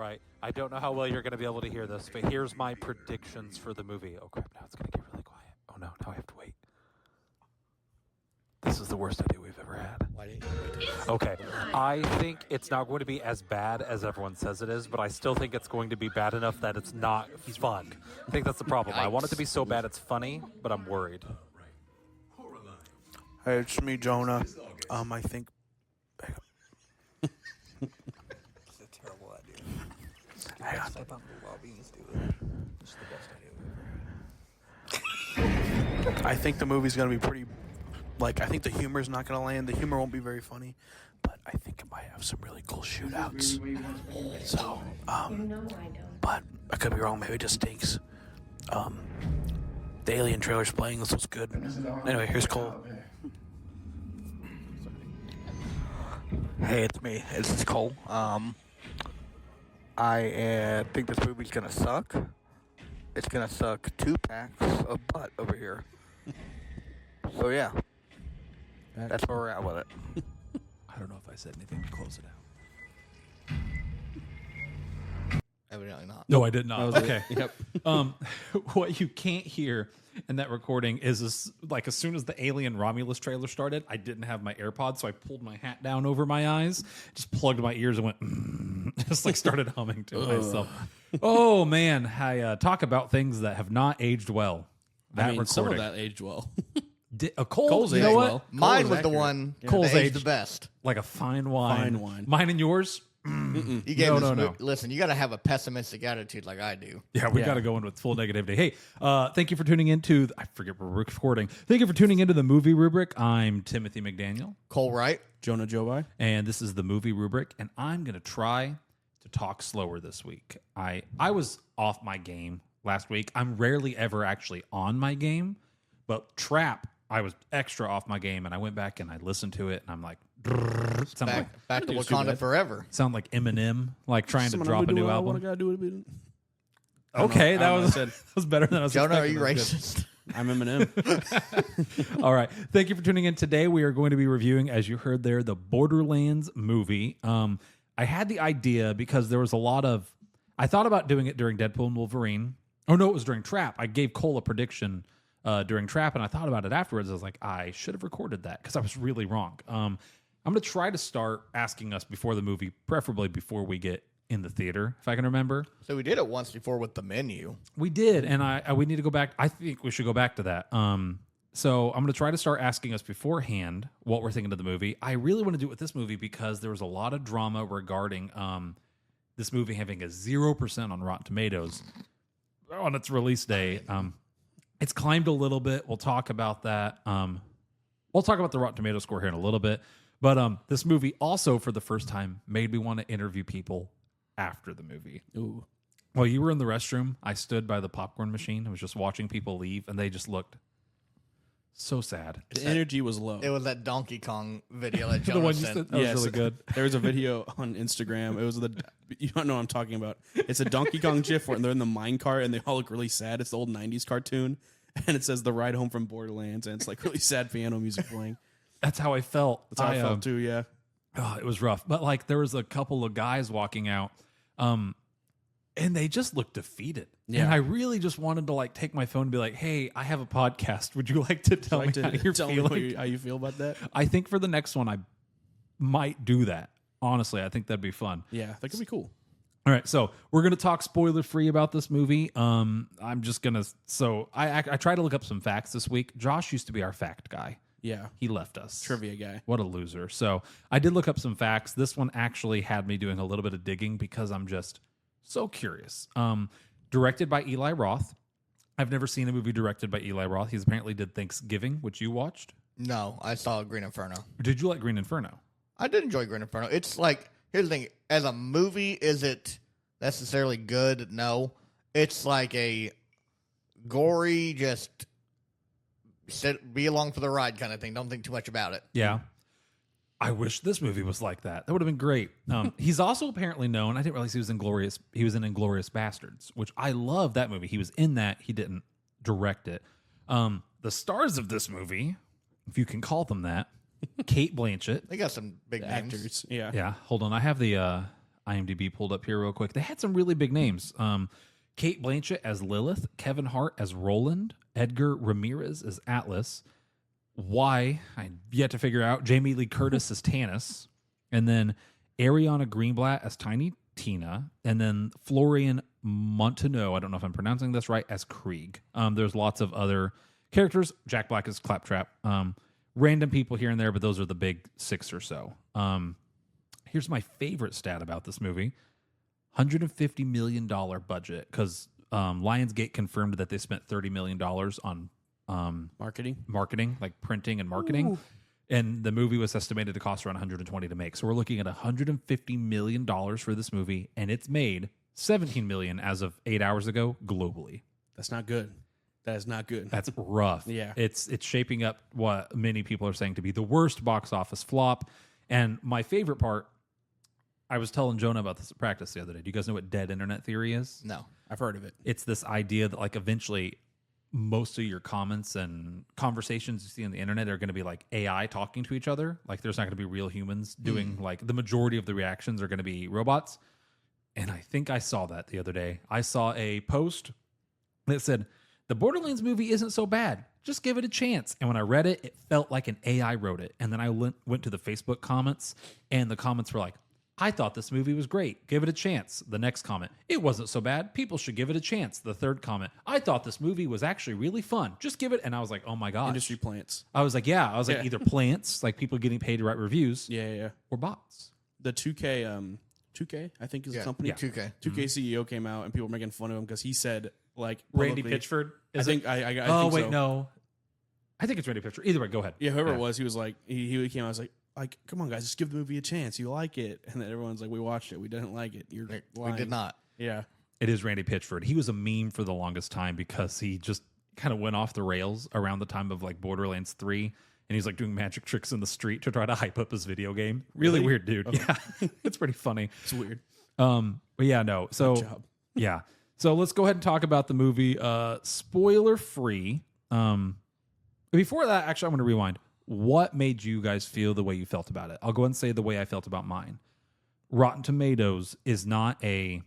right. I don't know how well you're going to be able to hear this, but here's my predictions for the movie. Oh, crap. Now it's going to get really quiet. Oh, no. Now I have to wait. This is the worst idea we've ever had. Why didn't you wait? Okay. I think it's not going to be as bad as everyone says it is, but I still think it's going to be bad enough that it's not fun. I think that's the problem. I want it to be so bad it's funny, but I'm worried. Hey, it's me, Jonah. I think... It's a terrible idea. Hang on. Step out in the lobby and just do it. It's the best idea we've ever had. I think the movie's going to be pretty... Like, I think the humor's not going to land. The humor won't be very funny. But I think it might have some really cool shootouts. So, but I could be wrong. Maybe it just stinks. The Alien trailer's playing. This looks good. Anyway, here's Cole. Hey, it's me. It's Cole. I think this movie's gonna suck. It's gonna suck 2 packs of butt over here. So yeah, that's where we're at with it. I don't know if I said anything to close it out. Evidently not. No, I did not. was Okay. it. Yep. What you can't hear in that recording is like as soon as the Alien Romulus trailer started, I didn't have my AirPods, so I pulled my hat down over my eyes, just plugged my ears and went, just like started humming to myself. Oh man, I talk about things that have not aged well. That I mean, some of recording. that aged well. Cole's, you aged know what? well. Mine Cole was is the accurate. one Cole's that aged aged the best. Like a fine wine. Fine wine. Mine and yours? You gave No. Listen, you got to have a pessimistic attitude like I do. Yeah, we got to go in with full negativity. Hey, thank you for tuning into. I forget we're recording. Thank you for tuning into the Movie Rubric. I'm Timothy McDaniel, Cole Wright. Jonah Jobai. and this is the Movie Rubric. And I'm going to try to talk slower this week. I was off my game last week. I'm rarely ever actually on my game, but Trap, I was extra off my game, and I went back and I listened to it, and I'm like, sound Back to do too Wakanda bad. forever. like Eminem, like trying to drop a new album. Okay, Okay, that was said. that was better than I was Jonah, are expecting. you That was good. racist? I'm Eminem. All right. Thank you for tuning in. Today we are going to be reviewing, as you heard there, the Borderlands movie. I had the idea because there was a lot of... I thought about doing it during Deadpool and Wolverine. Oh, no, it was during Trap. I gave Cole a prediction during Trap, and I thought about it afterwards. I was like, I should have recorded that because I was really wrong. I'm going to try to start asking us before the movie, preferably before we get in the theater, if I can remember. So we did it once before with the menu. We did, and we need to go back. I think we should go back to that. So I'm going to try to start asking us beforehand what we're thinking of the movie. I really want to do it with this movie because there was a lot of drama regarding this movie having a 0% on Rotten Tomatoes on its release day. It's climbed a little bit. We'll talk about that. We'll talk about the Rotten Tomato score here in a little bit. But this movie also, for the first time, made me want to interview people after the movie. Ooh. While you were in the restroom, I stood by the popcorn machine. I was just watching people leave, and they just looked so sad. The energy was low. It was that Donkey Kong video that The Jonah one you sent. said, that was really good. There was a video on Instagram. It was you don't know what I'm talking about. It's a Donkey Kong GIF where they're in the minecart and they all look really sad. It's the old 90s cartoon. And it says the ride home from Borderlands. And it's like really sad piano music playing. That's how I felt. That's how I felt too, yeah. Oh, it was rough. But like there was a couple of guys walking out, and they just looked defeated. Yeah. And I really just wanted to like take my phone and be like, "Hey, I have a podcast. Would you like to tell me how you're tell me feeling?" how you feel about that? I think for the next one, I might do that. Honestly, I think that'd be fun. Yeah, that could be cool. All right, so we're gonna talk spoiler free about this movie. I'm just gonna. So I tried to look up some facts this week. Josh used to be our fact guy. Yeah. He left us. Trivia guy. What a loser. So I did look up some facts. This one actually had me doing a little bit of digging because I'm just so curious. Directed by Eli Roth. I've never seen a movie directed by Eli Roth. He's apparently did Thanksgiving, which you watched. No, I saw Green Inferno. Did you like Green Inferno? I did enjoy Green Inferno. It's like, here's the thing. As a movie, is it necessarily good? No. It's like a gory, just be along for the ride kind of thing. Don't think too much about it. Yeah. I wish this movie was like that. That would have been great. He's also apparently known. I didn't realize he was in Inglourious Bastards, which I love that movie. He was in that. He didn't direct it. The stars of this movie, if you can call them that, Kate Blanchett. They got some big names. Actors. Yeah. Yeah, hold on. I have the IMDb pulled up here real quick. They had some really big names. Kate Blanchett as Lilith, Kevin Hart as Roland, Edgar Ramirez as Atlas. Why? I yet to figure out. Jamie Lee Curtis as Tanis, and then Ariana Greenblatt as Tiny Tina, and then Florian Montenot, I don't know if I'm pronouncing this right, as Krieg. There's lots of other characters. Jack Black as Claptrap. Random people here and there, but those are the big 6 or so. Here's my favorite stat about this movie. $150 million budget, because Lionsgate confirmed that they spent $30 million on marketing, like printing and marketing. Ooh. And the movie was estimated to cost around $120 to make. So we're looking at $150 million for this movie, and it's made $17 million as of 8 hours ago globally. That's not good. That is not good. That's rough. Yeah. It's shaping up what many people are saying to be the worst box office flop. And my favorite part, I was telling Jonah about this at practice the other day. Do you guys know what dead internet theory is? No. I've heard of it. It's this idea that like eventually most of your comments and conversations you see on the internet are going to be like AI talking to each other. Like there's not going to be real humans doing like the majority of the reactions are going to be robots. And I think I saw that the other day. I saw a post that said, the Borderlands movie isn't so bad. Just give it a chance. And when I read it, it felt like an AI wrote it. And then I went to the Facebook comments, and the comments were like, I thought this movie was great. Give it a chance. The next comment, it wasn't so bad. People should give it a chance. The third comment, I thought this movie was actually really fun. Just give it. And I was like, oh my gosh. Industry plants. I was like, either plants, like people getting paid to write reviews, or bots. The 2K, I think is the company. Yeah, 2K. 2K CEO came out and people were making fun of him because he said like Randy publicly- Pitchford. I think so. No. I think it's Randy Pitchford. Either way, go ahead. Yeah, whoever it was, he was like, he came out, I was like, come on, guys, just give the movie a chance. You like it. And then everyone's like, we watched it. We didn't like it. You're lying. We did not. Yeah. It is Randy Pitchford. He was a meme for the longest time because he just kind of went off the rails around the time of like Borderlands 3. And he's like doing magic tricks in the street to try to hype up his video game. Really weird, dude. Okay. Yeah. It's pretty funny. It's weird. But yeah, no. So, Good job. Yeah. So let's go ahead and talk about the movie. Spoiler free. Before that, actually, I'm going to rewind. What made you guys feel the way you felt about it? I'll go ahead and say the way I felt about mine. Rotten Tomatoes is not a,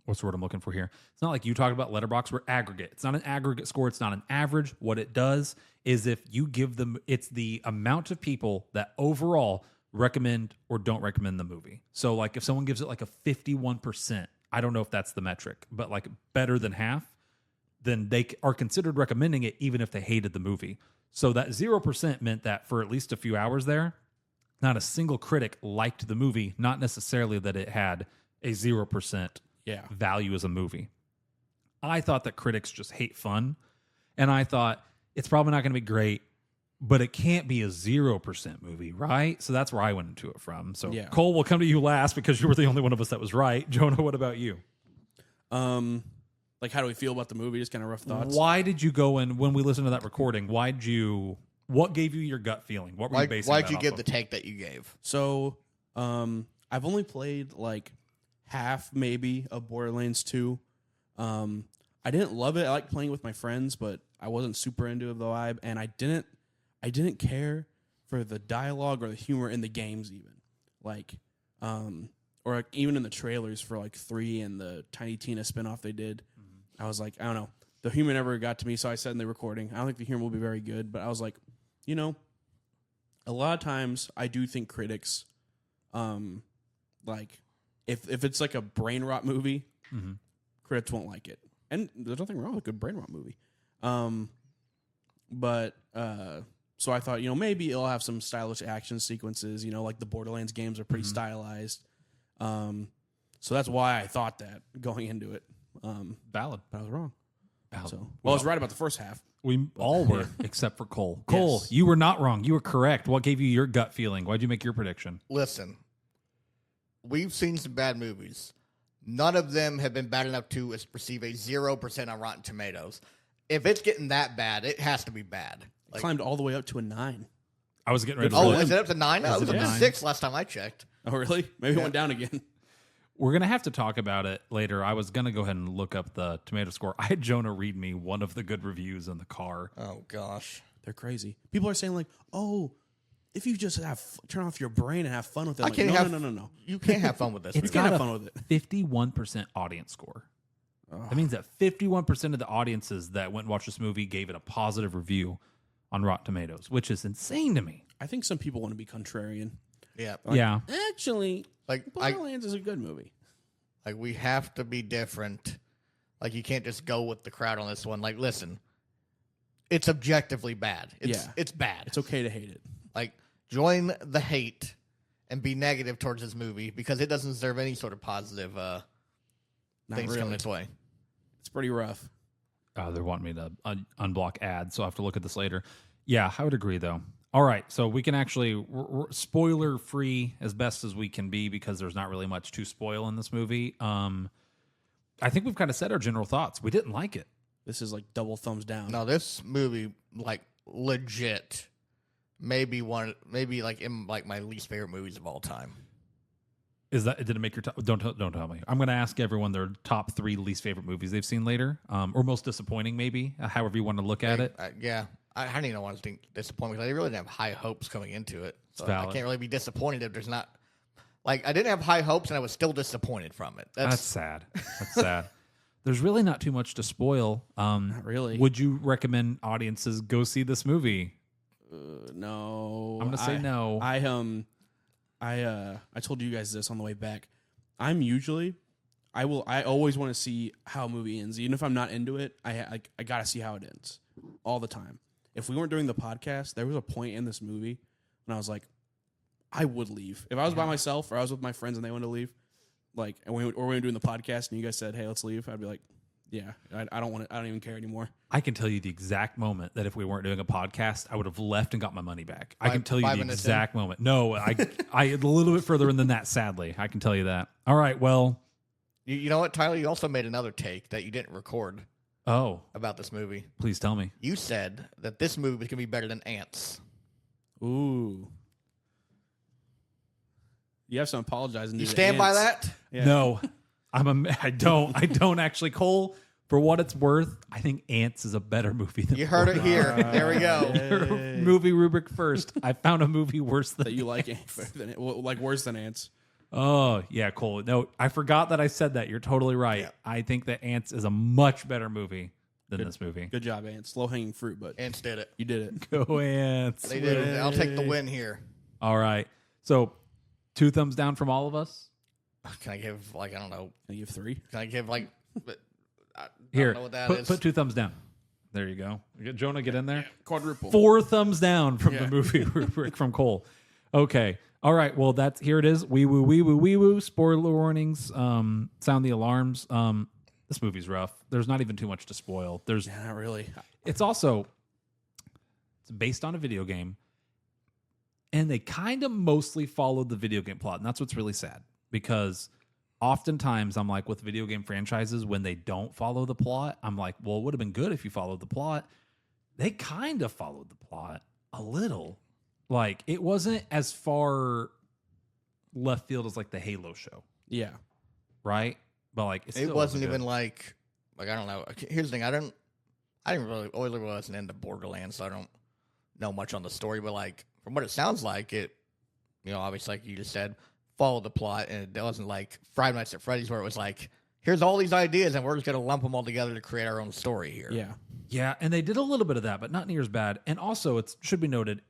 what's the word I'm looking for here? It's not like you talked about Letterboxd. We're aggregate. It's not an aggregate score. It's not an average. What it does is if you give them, it's the amount of people that overall recommend or don't recommend the movie. So like if someone gives it like a 51%, I don't know if that's the metric, but like better than half, then they are considered recommending it even if they hated the movie. So that 0% meant that for at least a few hours there, not a single critic liked the movie, not necessarily that it had a 0% value as a movie. I thought that critics just hate fun, and I thought it's probably not going to be great, but it can't be a 0% movie, right? So that's where I went into it from. So Cole, we'll come to you last because you were the only one of us that was right. Jonah, what about you? Like, how do we feel about the movie? Just kind of rough thoughts. Why did you go in when we listened to that recording? What gave you your gut feeling? What were you basing Why'd that you off give of? the take that you gave? So, I've only played like half maybe of Borderlands 2. I didn't love it. I like playing with my friends, but I wasn't super into the vibe, and I didn't care for the dialogue or the humor in the games even. Like, or like even in the trailers for like 3 and the Tiny Tina spinoff they did. I was like, I don't know. The humor never got to me, so I said in the recording, I don't think the humor will be very good, but I was like, a lot of times I do think critics, like, if it's like a brain rot movie, critics won't like it. And there's nothing wrong with a good brain rot movie. So I thought, maybe it'll have some stylish action sequences, like the Borderlands games are pretty stylized. So that's why I thought that going into it. Valid. But I was wrong. Valid. So, I was right about the first half. We all were, except for Cole. Cole, Yes. you were not wrong. You were correct. What gave you your gut feeling? Why'd you make your prediction? Listen, we've seen some bad movies. None of them have been bad enough to receive a 0% on Rotten Tomatoes. If it's getting that bad, it has to be bad. It climbed all the way up to a 9. I was getting ready to Oh, roll. is it up to 9? I was it up to 9? 6 last time I checked. Oh, really? Maybe it went down again. We're going to have to talk about it later. I was going to go ahead and look up the tomato score. I had Jonah read me one of the good reviews in the car. Oh, gosh. They're crazy. People are saying like, oh, if you just turn off your brain and have fun with it. Like, no. You can't have fun with this. It's movie. can't got have a fun with it. 51% audience score. That means that 51% of the audiences that went and watched this movie gave it a positive review on Rotten Tomatoes, which is insane to me. I think some people want to be contrarian. Yeah. Yeah. Actually, Like Borderlands is a good movie. Like, we have to be different. Like, you can't just go with the crowd on this one. Like, listen, it's objectively bad. It's bad. It's okay to hate it. Like, join the hate and be negative towards this movie because it doesn't deserve any sort of positive things really. coming its way. It's pretty rough. They're wanting me to unblock ads, so I have to look at this later. Yeah, I would agree, though. All right, so we can actually we're spoiler-free as best as we can be because there's not really much to spoil in this movie. I think we've kind of said our general thoughts. We didn't like it. This is like double thumbs down. No, this movie, like, legit, maybe like in like my least favorite movies of all time. Is that, did it make your top? Don't tell me. I'm going to ask everyone their top 3 least favorite movies they've seen later, or most disappointing, maybe, however you want to look at it. Yeah, I don't even want to think disappointed because I really didn't have high hopes coming into it. So I valid. can't really be disappointed if there's not. Like, I didn't have high hopes and I was still disappointed from it. That's sad. That's sad. There's really not too much to spoil. Not really. Would you recommend audiences go see this movie? No. I'm going to say no. I told you guys this on the way back. I always want to see how a movie ends. Even if I'm not into it, I got to see how it ends all the time. If we weren't doing the podcast, there was a point in this movie when I was like, I would leave. If I was by myself or I was with my friends and they wanted to leave, like, and we were doing the podcast and you guys said, hey, let's leave, I'd be like, yeah, I don't want to, I don't even care anymore. I can tell you the exact moment that if we weren't doing a podcast, I would have left and got my money back. I can tell you the exact moment. No, I a little bit further in than that, sadly. I can tell you that. All right, well. You know what, Tyler? You also made another take that you didn't record about this movie. Please tell me. You said that this movie was going to be better than Ants. Ooh. You have some apologizing. You stand by that? Yeah. No, I don't actually. Cole, for what it's worth, I think Ants is a better movie than You heard it here. There we go. Movie Rubric first. I found a movie worse than that you like like worse than Ants. Oh, yeah, Cole. No, I forgot that I said that. You're totally right. Yeah. I think that Ants is a much better movie than this movie. Good job, Ants. Low hanging fruit, but Ants did it. you did it. Go Ants. They did it. I'll take the win here. All right. So 2 thumbs down from all of us. Can I give, like, I don't know. Can you give 3? Can I give, like, I Here, don't know what that is. put 2 thumbs down. There you go. Jonah, get in there. Quadruple. 4 thumbs down from the movie rubric from Cole. Okay. All right. Well, here it is. Wee woo, wee woo, wee woo. Spoiler warnings. Sound the alarms. This movie's rough. There's not even too much to spoil. Yeah, not really. It's based on a video game, and they kind of mostly followed the video game plot, and that's what's really sad because oftentimes I'm like with video game franchises when they don't follow the plot, I'm like, well, it would have been good if you followed the plot. They kind of followed the plot a little. Like, it wasn't as far left field as like the Halo show, Yeah. right? But like, It wasn't even like I don't know. Here's the thing. I didn't really wasn't into Borderlands, so I don't know much on the story. But like from what it sounds like, it, obviously like you just said, followed the plot, and it wasn't like Five Nights at Freddy's where it was like, here's all these ideas, and we're just gonna lump them all together to create our own story here. Yeah. Yeah, and they did a little bit of that, but not near as bad. And also, it should be noted,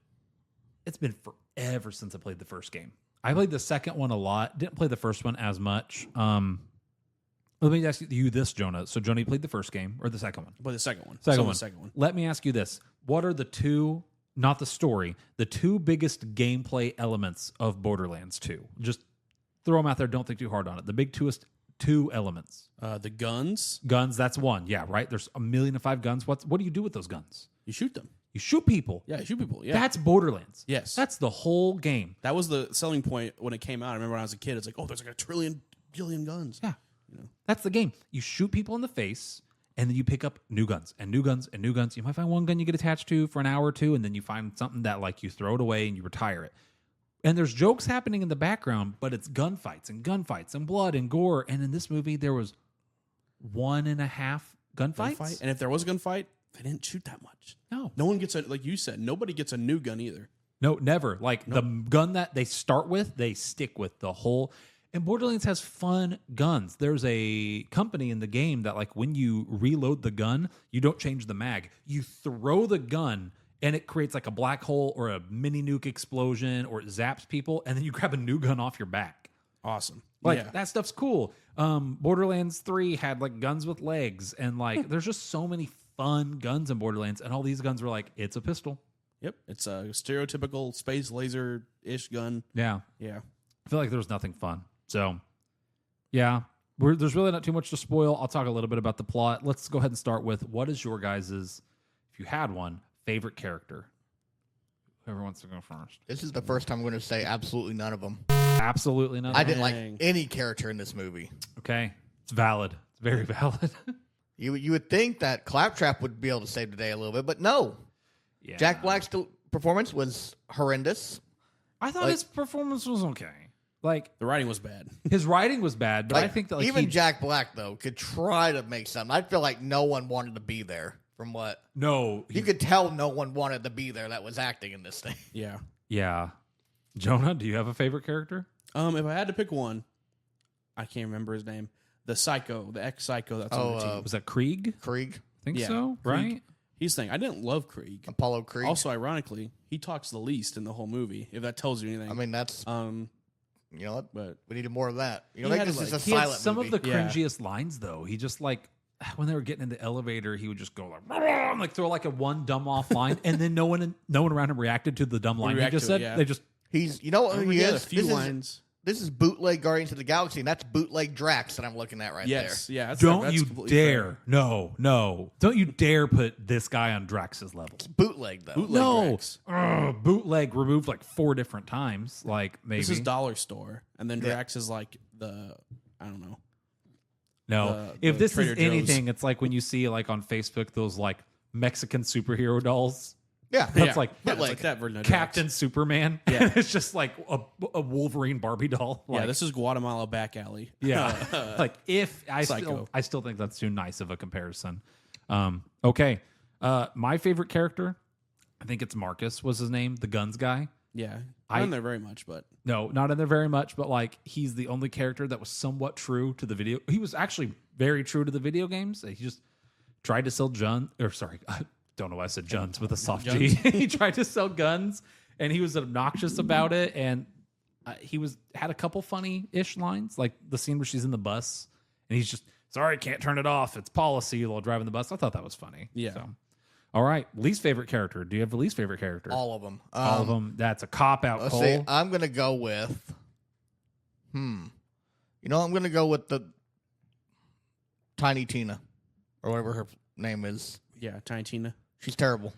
it's been forever since I played the first game. I played the second one a lot. Didn't play the first one as much. Let me ask you this, Jonah. So, Jonah, you played the first game or the second one? But the second one. Second one. The second one. Let me ask you this. What are the 2, not the story, the 2 biggest gameplay elements of Borderlands 2? Just throw them out there. Don't think too hard on it. The big 2 elements. The guns. Guns, that's one. Yeah, right? There's 1,000,005 guns. What do you do with those guns? You shoot them. You shoot people. Yeah, you shoot people. Yeah. That's Borderlands. Yes. That's the whole game. That was the selling point when it came out. I remember when I was a kid, it's like, oh, there's like a billion guns. Yeah. That's the game. You shoot people in the face, and then you pick up new guns and new guns and new guns. You might find one gun you get attached to for an hour or 2, and then you find something that like you throw it away and you retire it. And there's jokes happening in the background, but it's gunfights and blood and gore. And in this movie, there was 1.5 gunfights. And if there was a gunfight, they didn't shoot that much. No. No one gets like you said, nobody gets a new gun either. No, never. Like the gun that they start with, they stick with the whole. And Borderlands has fun guns. There's a company in the game that, like, when you reload the gun, you don't change the mag. You throw the gun, and it creates like a black hole or a mini nuke explosion, or it zaps people, and then you grab a new gun off your back. Awesome. Like that stuff's cool. Borderlands 3 had like guns with legs, and like there's just so many fun guns in Borderlands, and all these guns were like, it's a pistol. Yep. It's a stereotypical space laser-ish gun. Yeah. Yeah. I feel like there was nothing fun. So, yeah, there's really not too much to spoil. I'll talk a little bit about the plot. Let's go ahead and start with, what is your guys's, if you had one, favorite character? Whoever wants to go first. This is the first time I'm going to say absolutely none of them. Absolutely none. I didn't like Dang. any character in this movie. Okay, it's valid. It's very valid. You would think that Claptrap would be able to save the day a little bit, but no. Yeah. Jack Black's performance was horrendous. I thought like- his performance was okay. Like, The writing was bad. his writing was bad, but I think that, like, even Jack Black though could try to make something. I feel like no one wanted to be there. From what you could tell, no one wanted to be there that was acting in this thing. Yeah. Yeah. Jonah, do you have a favorite character? If I had to pick one, I can't remember his name. The ex-psycho that's on the team. Was that Krieg? Krieg, I think Yeah, so, Krieg. right? He's saying I didn't love Krieg. Apollo Krieg. Also, ironically, he talks the least in the whole movie. If that tells you anything. I mean, that's you know what? but We needed more of that. You know, He like had, this is like- a He had silent some movie. of the Yeah. cringiest lines, though. He just, like, when they were getting in the elevator, he would just go like throw like a one dumb off line, and then no one around him reacted to the dumb line he react just to it, said. yeah. They just He's, you know what he a is? few This is lines. This is bootleg Guardians of the Galaxy, and that's bootleg Drax that I'm looking at right Yes, yeah. That's don't that's you completely dare, fair. no, don't you dare put this guy on Drax's level. there. Bootleg though. Bootleg No, Drax. bootleg removed like 4 different times. Like maybe This is dollar store, and then Yeah. Drax is like I don't know. no. the If this is Trader Joe's. anything, it's like when you see like on Facebook those like Mexican superhero dolls. Yeah, That's Yeah. like Yeah, it's like like that version of Captain Drax. Superman. Yeah. It's just like a Wolverine Barbie doll. Yeah, Like, this is Guatemala back alley. yeah. Like if I Psycho. still think that's too nice of a comparison. Okay. My favorite character, I think it's Marcus was his name, the guns guy. Yeah, I- not in there very much, but No, not in there very much, but like he's the only character that was somewhat true to the video. He was actually very true to the video games. He just tried to sell I don't know why I said Juns with a soft G. He tried to sell guns, and he was obnoxious about it. And he had a couple funny-ish lines, like the scene where she's in the bus, and he's just, sorry, can't turn it off. It's policy while driving the bus. I thought that was funny. Yeah. So, all right, least favorite character. Do you have a least favorite character? all of them. All of them. That's a cop-out, Let's Cole. see. I'm gonna go with. You know, I'm gonna go with the Tiny Tina, or whatever her name is. yeah, Tiny Tina. She's terrible.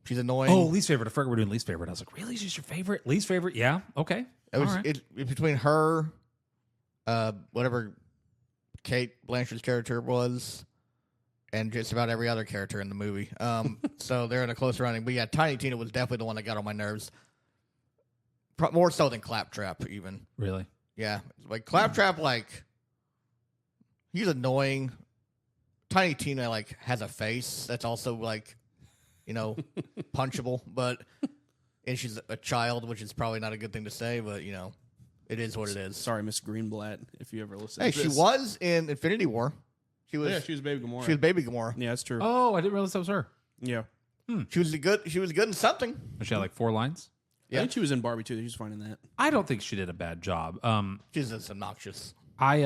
She's annoying. Oh, least favorite. I forgot we're doing least favorite. I was like, really? She's your favorite? Least favorite? Yeah. Okay. it was All right. it between her, whatever Kate Blanchett's character was, and just about every other character in the movie. So they're in a close running. But yeah, Tiny Tina was definitely the one that got on my nerves. More so than Claptrap, even. Really? Yeah, like Claptrap, like he's annoying. Tiny Tina like has a face that's also like, you know, punchable, and she's a child, which is probably not a good thing to say, but you know, it is what it is. Sorry, Miss Greenblatt, if you ever listen. Hey, to she this. was in Infinity War. She was. Yeah, she was Baby Gamora. She was Baby Gamora. Yeah, that's true. Oh, I didn't realize that was her. Yeah, She was good. She was good in something. She had like 4 lines. Yeah. I think she was in Barbie too. She was fine in that. I don't think she did a bad job. She's just obnoxious. I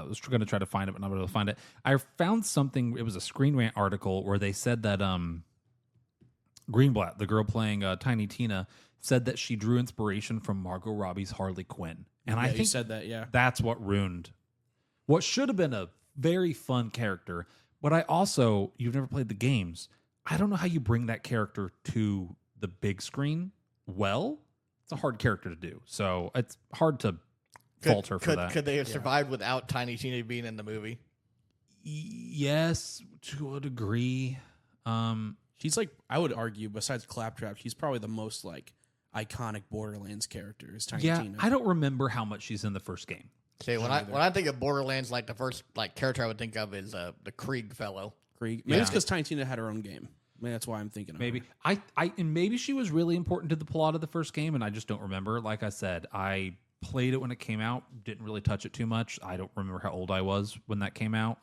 was going to try to find it, but not able to find it. I found something. It was a Screen Rant article where they said that Greenblatt, the girl playing Tiny Tina, said that she drew inspiration from Margot Robbie's Harley Quinn, and I Yeah, think you said that. Yeah, that's what ruined what should have been a very fun character. But I also, you've never played the games. I don't know how you bring that character to the big screen. Well, it's a hard character to do, so it's hard to falter for that. Could they have survived without Tiny Tina being in the movie? Yes, to a degree. she's like, I would argue, besides Claptrap, she's probably the most like iconic Borderlands character. Is Tiny Yeah, Tina. I don't remember how much she's in the first game. See, when I think of Borderlands, like the first like character I would think of is the Krieg fellow. Krieg. Maybe it's Yeah. because Tiny Tina had her own game. Maybe that's why I'm thinking of Maybe her. and maybe she was really important to the plot of the first game, and I just don't remember. Like I said, I played it when it came out, didn't really touch it too much. I don't remember how old I was when that came out.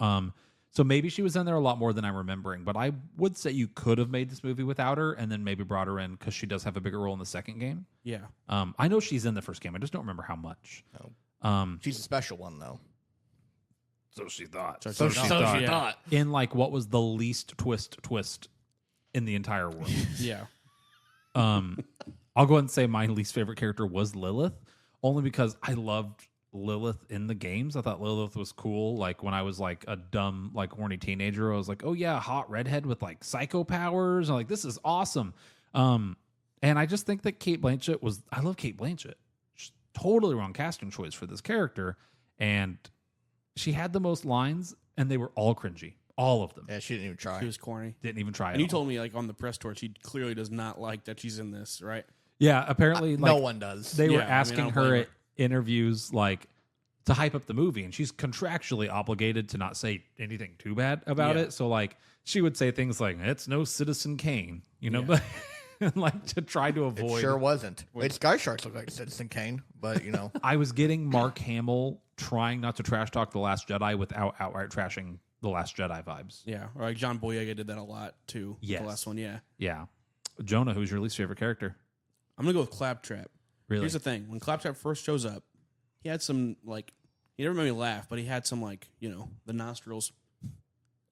So maybe she was in there a lot more than I'm remembering. But I would say you could have made this movie without her, and then maybe brought her in because she does have a bigger role in the second game. Yeah. I know she's in the first game. I just don't remember how much. She's a special one, though. So she thought. So she thought. In like what was the least twist in the entire world. Yeah. I'll go ahead and say my least favorite character was Lilith, only because I loved Lilith in the games. I thought Lilith was cool. Like when I was like a dumb, like horny teenager, I was like, oh yeah, hot redhead with like psycho powers. I'm like, this is awesome. And I just think that I love Kate Blanchett. She's totally wrong casting choice for this character. And she had the most lines and they were all cringy. All of them. Yeah, she didn't even try. She was corny. Didn't even try. And you told me like on the press tour, she clearly does not like that she's in this, right? Yeah, apparently no one does. They were Yeah, I mean, I asking don't her blame at interviews like to hype up the movie, and she's contractually obligated to not say anything too bad about Yeah. it. So like she would say things like, "It's no Citizen Kane," you know, but like to try to It avoid. sure wasn't. Its Sky Sharks look like Citizen Kane, but you know. I was getting Mark Hamill trying not to trash talk The Last Jedi without outright trashing The Last Jedi vibes. Yeah. Or like John Boyega did that a lot too. Yes. The last one, yeah. Yeah. Jonah, who's your least favorite character? I'm gonna go with Claptrap. Really? Here's the thing: when Claptrap first shows up, he had some like he never made me laugh, but he had some like the nostrils,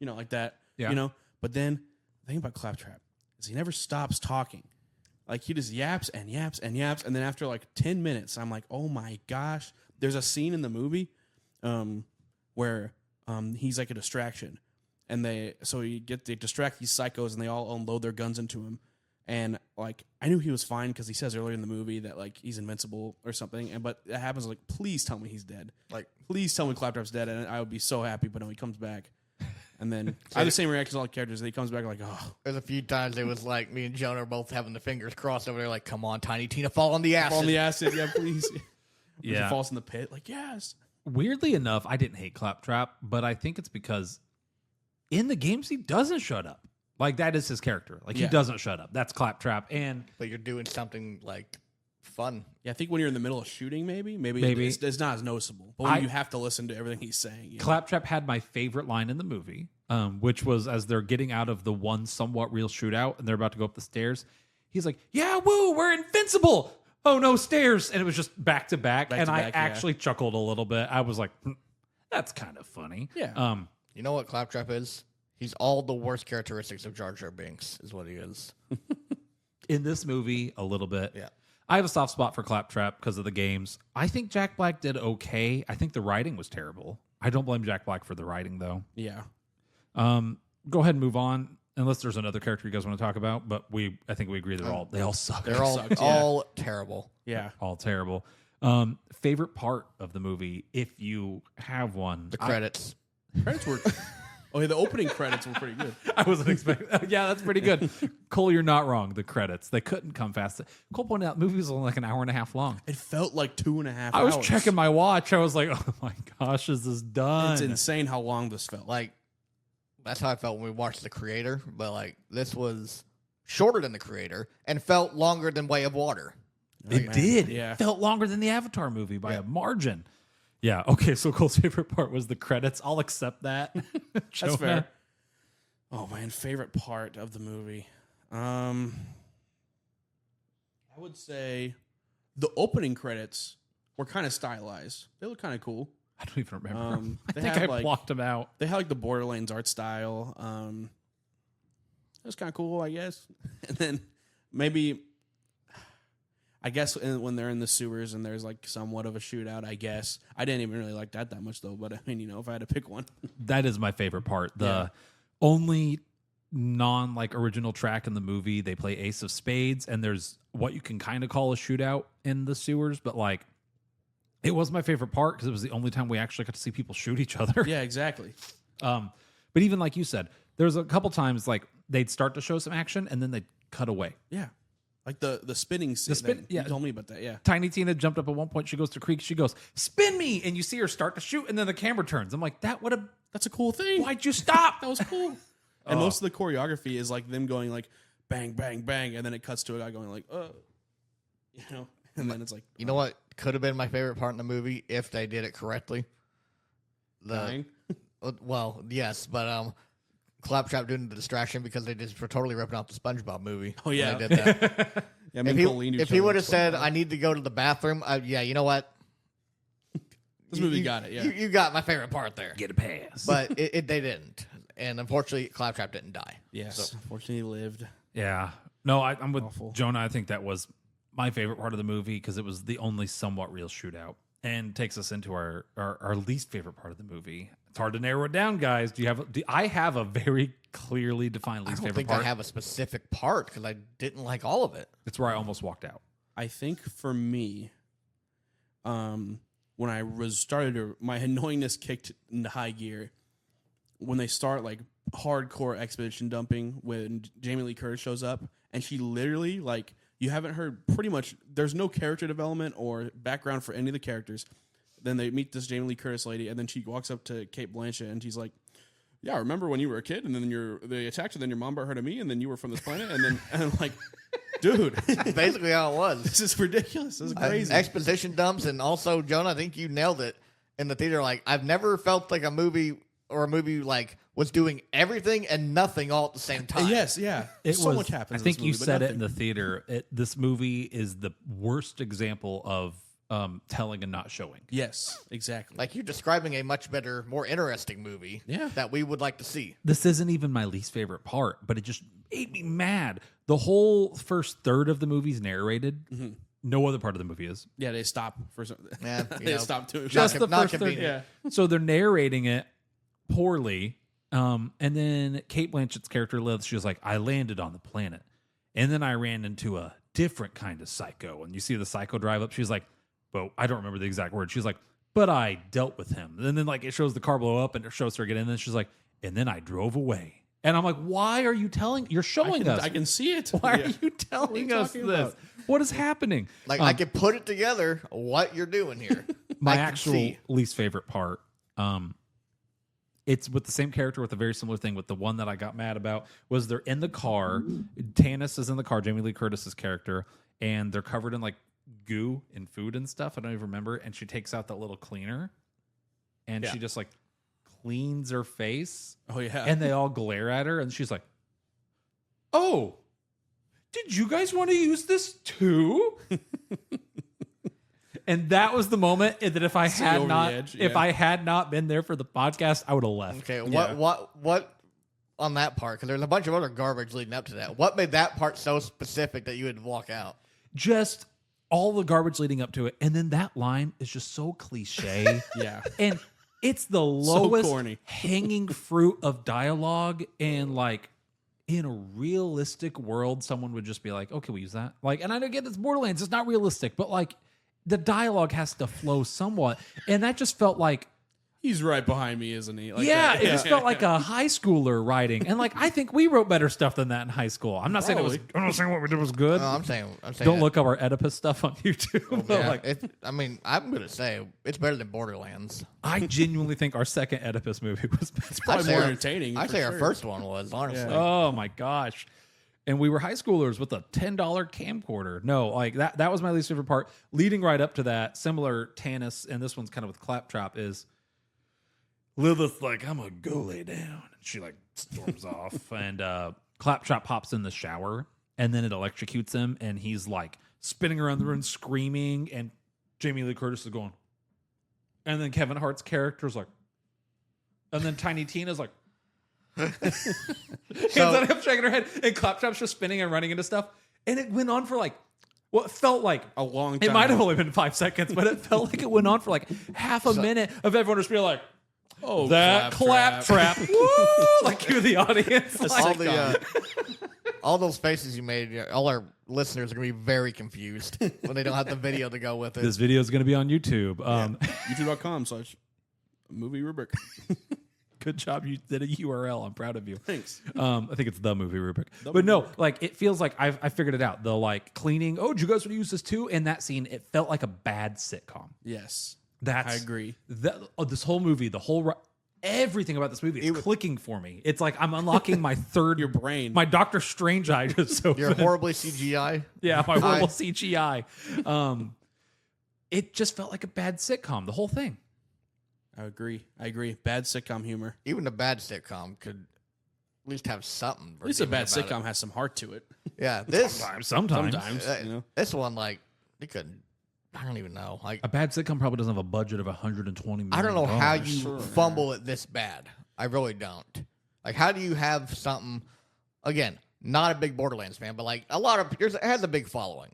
like that, Yeah. But then the thing about Claptrap is he never stops talking. Like he just yaps and yaps and yaps, and then after like 10 minutes, I'm like, oh my gosh! There's a scene in the movie, where he's like a distraction, and they distract these psychos, and they all unload their guns into him. And like I knew he was fine because he says earlier in the movie that like he's invincible or something. But that happens like, please tell me he's dead. Like please tell me Claptrap's dead, and I would be so happy. But no, he comes back, and then I have the same reaction as all the characters. He comes back like, oh. There's a few times it was like me and Jonah are both having the fingers crossed over there, like, come on, Tiny Tina, fall on the acid. Fall on the acid, yeah, please. Yeah. He falls in the pit, like yes. Weirdly enough, I didn't hate Claptrap, but I think it's because in the games he doesn't shut up. Like that is his character. Like he doesn't shut up. That's Claptrap. And but you're doing something like fun. Yeah, I think when you're in the middle of shooting, maybe it's not as noticeable. But when you have to listen to everything he's saying. Claptrap had my favorite line in the movie, which was as they're getting out of the one somewhat real shootout and they're about to go up the stairs. He's like, "Yeah, woo, we're invincible. Oh no, stairs!" And it was just back to back, and I actually chuckled a little bit. I was like, "That's kind of funny." Yeah. You know what Claptrap is? He's all the worst characteristics of Jar Jar Binks, is what he is. In this movie, a little bit. Yeah. I have a soft spot for Claptrap because of the games. I think Jack Black did okay. I think the writing was terrible. I don't blame Jack Black for the writing, though. Yeah. Go ahead and move on, unless there's another character you guys want to talk about. But I think we agree they all suck. They're all terrible. Yeah. All terrible. Favorite part of the movie, if you have one. The credits. Credits were... Oh, yeah, the opening credits were pretty good. I wasn't expecting. Yeah, that's pretty good. Cole, you're not wrong. The credits, they couldn't come fast. Cole pointed out the movie was only like an hour and a half long. It felt like 2.5 hours. I was checking my watch. I was like, oh my gosh, is this done? It's insane how long this felt. Like, that's how I felt when we watched The Creator. But, like, this was shorter than The Creator and felt longer than Way of Water. It did. Yeah. Felt longer than the Avatar movie by a margin. Yeah. Okay. So Cole's favorite part was the credits. I'll accept that. That's fair. Oh man, favorite part of the movie. I would say the opening credits were kind of stylized. They look kind of cool. I don't even remember. I they think had, I blocked them out. They had like the Borderlands art style. It was kind of cool, I guess. And then maybe, I guess when they're in the sewers and there's like somewhat of a shootout, I guess. I didn't even really like that much though, but I mean, if I had to pick one. That is my favorite part. The only original track in the movie, they play Ace of Spades, and there's what you can kind of call a shootout in the sewers, but like it was my favorite part because it was the only time we actually got to see people shoot each other. Yeah, exactly. But even like you said, there's a couple times like they'd start to show some action and then they'd cut away. Yeah. Like the spinning scene. You told me about that, yeah. Tiny Tina jumped up at one point. She goes to Creek. She goes, "Spin me!" And you see her start to shoot, and then the camera turns. I'm like, that's a cool thing. Why'd you stop? That was cool. And most of the choreography is like them going like bang, bang, bang, and then it cuts to a guy going like, you know, and then it's like, You know what could have been my favorite part in the movie if they did it correctly? dying. Well, yes, but Claptrap doing the distraction because they just were totally ripping off the SpongeBob movie. Oh, when yeah. they did that. Yeah, me if and Colleen do if each he other would have like, said, "I need to go to the bathroom," yeah, you know what? This movie got it, yeah. You got my favorite part there. Get a pass. But they didn't, and unfortunately, Claptrap didn't die. yes, unfortunately, he lived. Yeah. No, I'm with Awful. Jonah. I think that was my favorite part of the movie because it was the only somewhat real shootout and takes us into our least favorite part of the movie. It's hard to narrow it down, guys. I have a very clearly defined I least don't favorite think part. I have a specific part because I didn't like all of it. It's where I almost walked out. I think for me, when I my annoyingness kicked into high gear when they start like hardcore expedition dumping when Jamie Lee Curtis shows up and she literally like you haven't heard pretty much there's no character development or background for any of the characters. Then they meet this Jamie Lee Curtis lady and then she walks up to Kate Blanchett and she's like, yeah, remember when you were a kid and then they attacked you, then your mom brought her to me and then you were from this planet and then and I'm like, dude, That's basically how it was. this is ridiculous. This is crazy. Exposition dumps, and also, Jonah, I think you nailed it in the theater. Like, I've never felt like a movie like was doing everything and nothing all at the same time. Yes, yeah. Much happens. I think in you this movie, said but it in the theater. This movie is the worst example of telling and not showing. Yes, exactly. Like, you're describing a much better, more interesting movie that we would like to see. This isn't even my least favorite part, but it just made me mad. The whole first third of the movie's narrated. Mm-hmm. No other part of the movie is. Yeah, they stop for some. Yeah, they stop doing Just Not the not first third. convenient. Yeah. So they're narrating it poorly. And then Kate Blanchett's character lives. She was like, I landed on the planet. And then I ran into a different kind of psycho. And you see the psycho drive up. She's like, but I don't remember the exact word. She's like, but I dealt with him. And then like it shows the car blow up and it shows her get in. And then she's like, and then I drove away. And I'm like, why are you you're showing us. I can see it. Why Yeah. are you telling us talking this? about? What is happening? Like, I could put it together what you're doing here. My I can actual see. least favorite part, it's with the same character with a very similar thing. With the one that I got mad about was they're in the car. Tanis is in the car, Jamie Lee Curtis's character, and they're covered in like goo and food and stuff. I don't even remember. And she takes out that little cleaner, and she just like cleans her face. Oh yeah. And they all glare at her, and she's like, "Oh, did you guys want to use this too?" And that was the moment that if I had over not, the edge, if yeah. I had not been there for the podcast, I would have left. Okay, Yeah. what on that part? Because there's a bunch of other garbage leading up to that. What made that part so specific that you would walk out? Just all the garbage leading up to it, and then that line is just so cliche. Yeah. And it's the lowest corny. hanging fruit of dialogue, and like in a realistic world, someone would just be like, "Okay, we use that." Like, and I get it's Borderlands; it's not realistic, but like the dialogue has to flow somewhat, and that just felt like. He's right behind me, isn't he? Like Yeah, that. it just felt like a high schooler writing, and like I think we wrote better stuff than that in high school. I'm not saying it was. I'm not saying what we did was good. No, I'm saying Don't that- look up our Oedipus stuff on YouTube. But Yeah, like, I'm gonna say it's better than Borderlands. I genuinely think our second Oedipus movie was better. probably I'd say more our- entertaining. I'd for say our sure. first one was honestly. Oh my gosh. And we were high schoolers with a $10 camcorder. No, like that was my least favorite part. Leading right up to that, similar Tanis, and this one's kind of with Claptrap, is Lilith's like, I'm gonna go lay down. And she like storms off. And Claptrap pops in the shower and then it electrocutes him and he's like spinning around the room screaming, and Jamie Lee Curtis is going. And then Kevin Hart's character's like, and then Tiny Tina's like, hands on hip, shaking her head, and Claptrap's just spinning and running into stuff. And it went on for like what felt like A long time. it might have only been 5 seconds, but it felt like it went on for like half a minute of everyone just being like, Oh, that Claptrap. Woo! Like you, the audience. Like, all the all those faces you made, all our listeners are gonna be very confused when they don't have the video to go with it. this video is going to be on YouTube. YouTube.com/movie rubric. Good job. You did a URL. I'm proud of you. Thanks. I think it's the movie rubric. But no, like it feels like I figured it out. The like cleaning. Oh, did you guys want to use this too? In that scene, it felt like a bad sitcom. Yes. That's I agree. This whole movie, everything about this movie is clicking for me. It's like I'm unlocking my third Your brain. my Doctor Strange eye just so You're horribly CGI. yeah, my horrible CGI. It just felt like a bad sitcom, the whole thing. I agree. Bad sitcom humor. Even a bad sitcom could at least have something. At least a bad redeeming sitcom about has some heart to it. it. Yeah, this Sometimes. You know? this one like they couldn't. I don't even know. Like A bad sitcom probably doesn't have a budget of $120 million. I don't know how you fumble it this bad. I really don't. Like, how do you have something? Again, not a big Borderlands fan, but like a lot of it has a big following.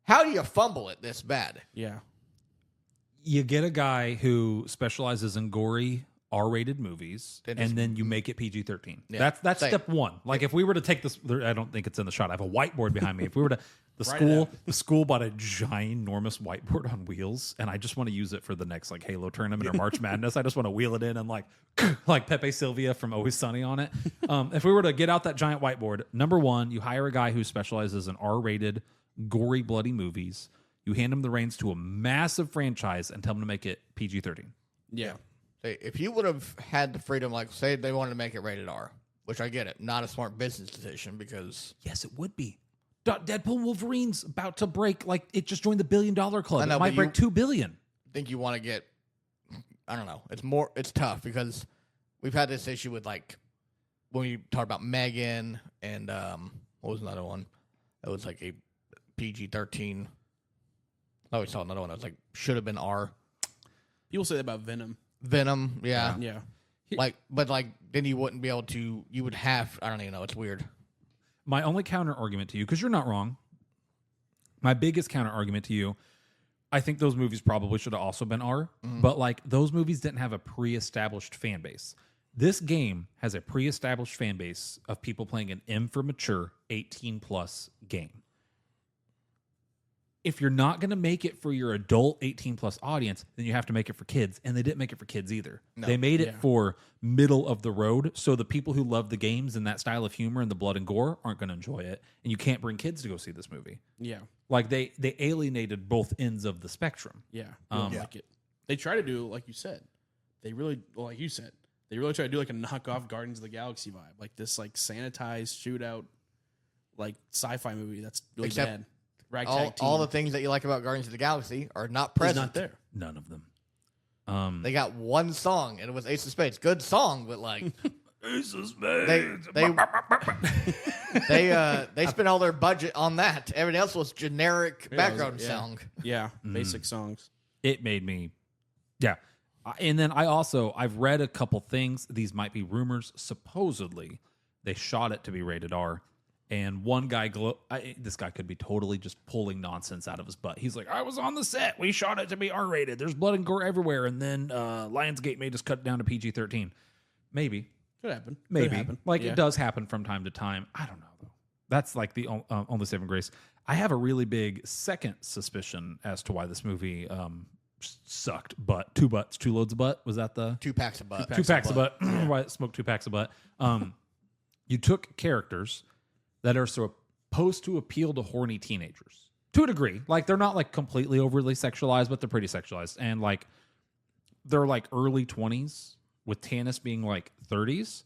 How do you fumble it this bad? Yeah. You get a guy who specializes in gory R-rated movies, Then and it's- then you make it PG-13. Yeah, That's same. step one. Like if we were to take this, I don't think it's in the shot. I have a whiteboard behind me. If we were to Write it the school bought a ginormous whiteboard on wheels, and I just want to use it for the next like Halo tournament or March Madness. I just want to wheel it in and like Pepe Sylvia from Always Sunny on it. If we were to get out that giant whiteboard, number one, you hire a guy who specializes in R-rated, gory, bloody movies. You hand him the reins to a massive franchise and tell him to make it PG-13. Yeah. If you would have had the freedom, like say they wanted to make it rated R, which I get it, not a smart business decision because Yes, it would be. Deadpool Wolverine's about to break. Like it just joined the $1 billion club. I know, It might but break $2 billion. I think you want to get. I don't know. It's tough because we've had this issue with like when we talked about Megan and what was another one? It was like a PG-13. I always saw another one that was like should have been R. People say that about Venom. Venom, yeah. Yeah. Like, but like then you wouldn't be able to. You would have. I don't even know. It's weird. My only counter argument to you, because you're not wrong. My biggest counter argument to you, I think those movies probably should have also been R, but like those movies didn't have a pre-established fan base. This game has a pre-established fan base of people playing an M for mature 18 plus game. If you're not going to make it for your adult 18 plus audience, then you have to make it for kids. And they didn't make it for kids either. No. They made it Yeah. for middle of the road. So the people who love the games and that style of humor and the blood and gore aren't going to enjoy it. And you can't bring kids to go see this movie. Yeah. Like they alienated both ends of the spectrum. Yeah. I don't Yeah. like it. They try to do, like you said, they really try to do like a knockoff Guardians of the Galaxy vibe. Like this like sanitized shootout, like sci-fi movie that's really Except bad. Ragtag team. All the things that you like about Guardians of the Galaxy are not is present. not there. None of them. They got one song, and it was Ace of Spades. Good song, but like Ace of they they spent all their budget on that. Everything else was generic background yeah. song. Yeah. Basic songs. It made me, yeah. And then I've read a couple things. These might be rumors. Supposedly, they shot it to be rated R. And one guy, this guy could be totally just pulling nonsense out of his butt. He's like, I was on the set. We shot it to be R-rated. There's blood and gore everywhere. And then Lionsgate made us cut down to PG-13. Maybe. Could happen. Maybe. Could happen. Like, Yeah. it does happen from time to time. I don't know, though. That's like the only saving grace. I have a really big second suspicion as to why this movie sucked. But two loads of butt. Was that the... 2 packs of butt. Two packs of butt. Why it smoked 2 packs of butt. You took characters that are supposed to appeal to horny teenagers to a degree. Like they're not like completely overly sexualized, but they're pretty sexualized. And like they're like early 20s with Tannis being like 30s.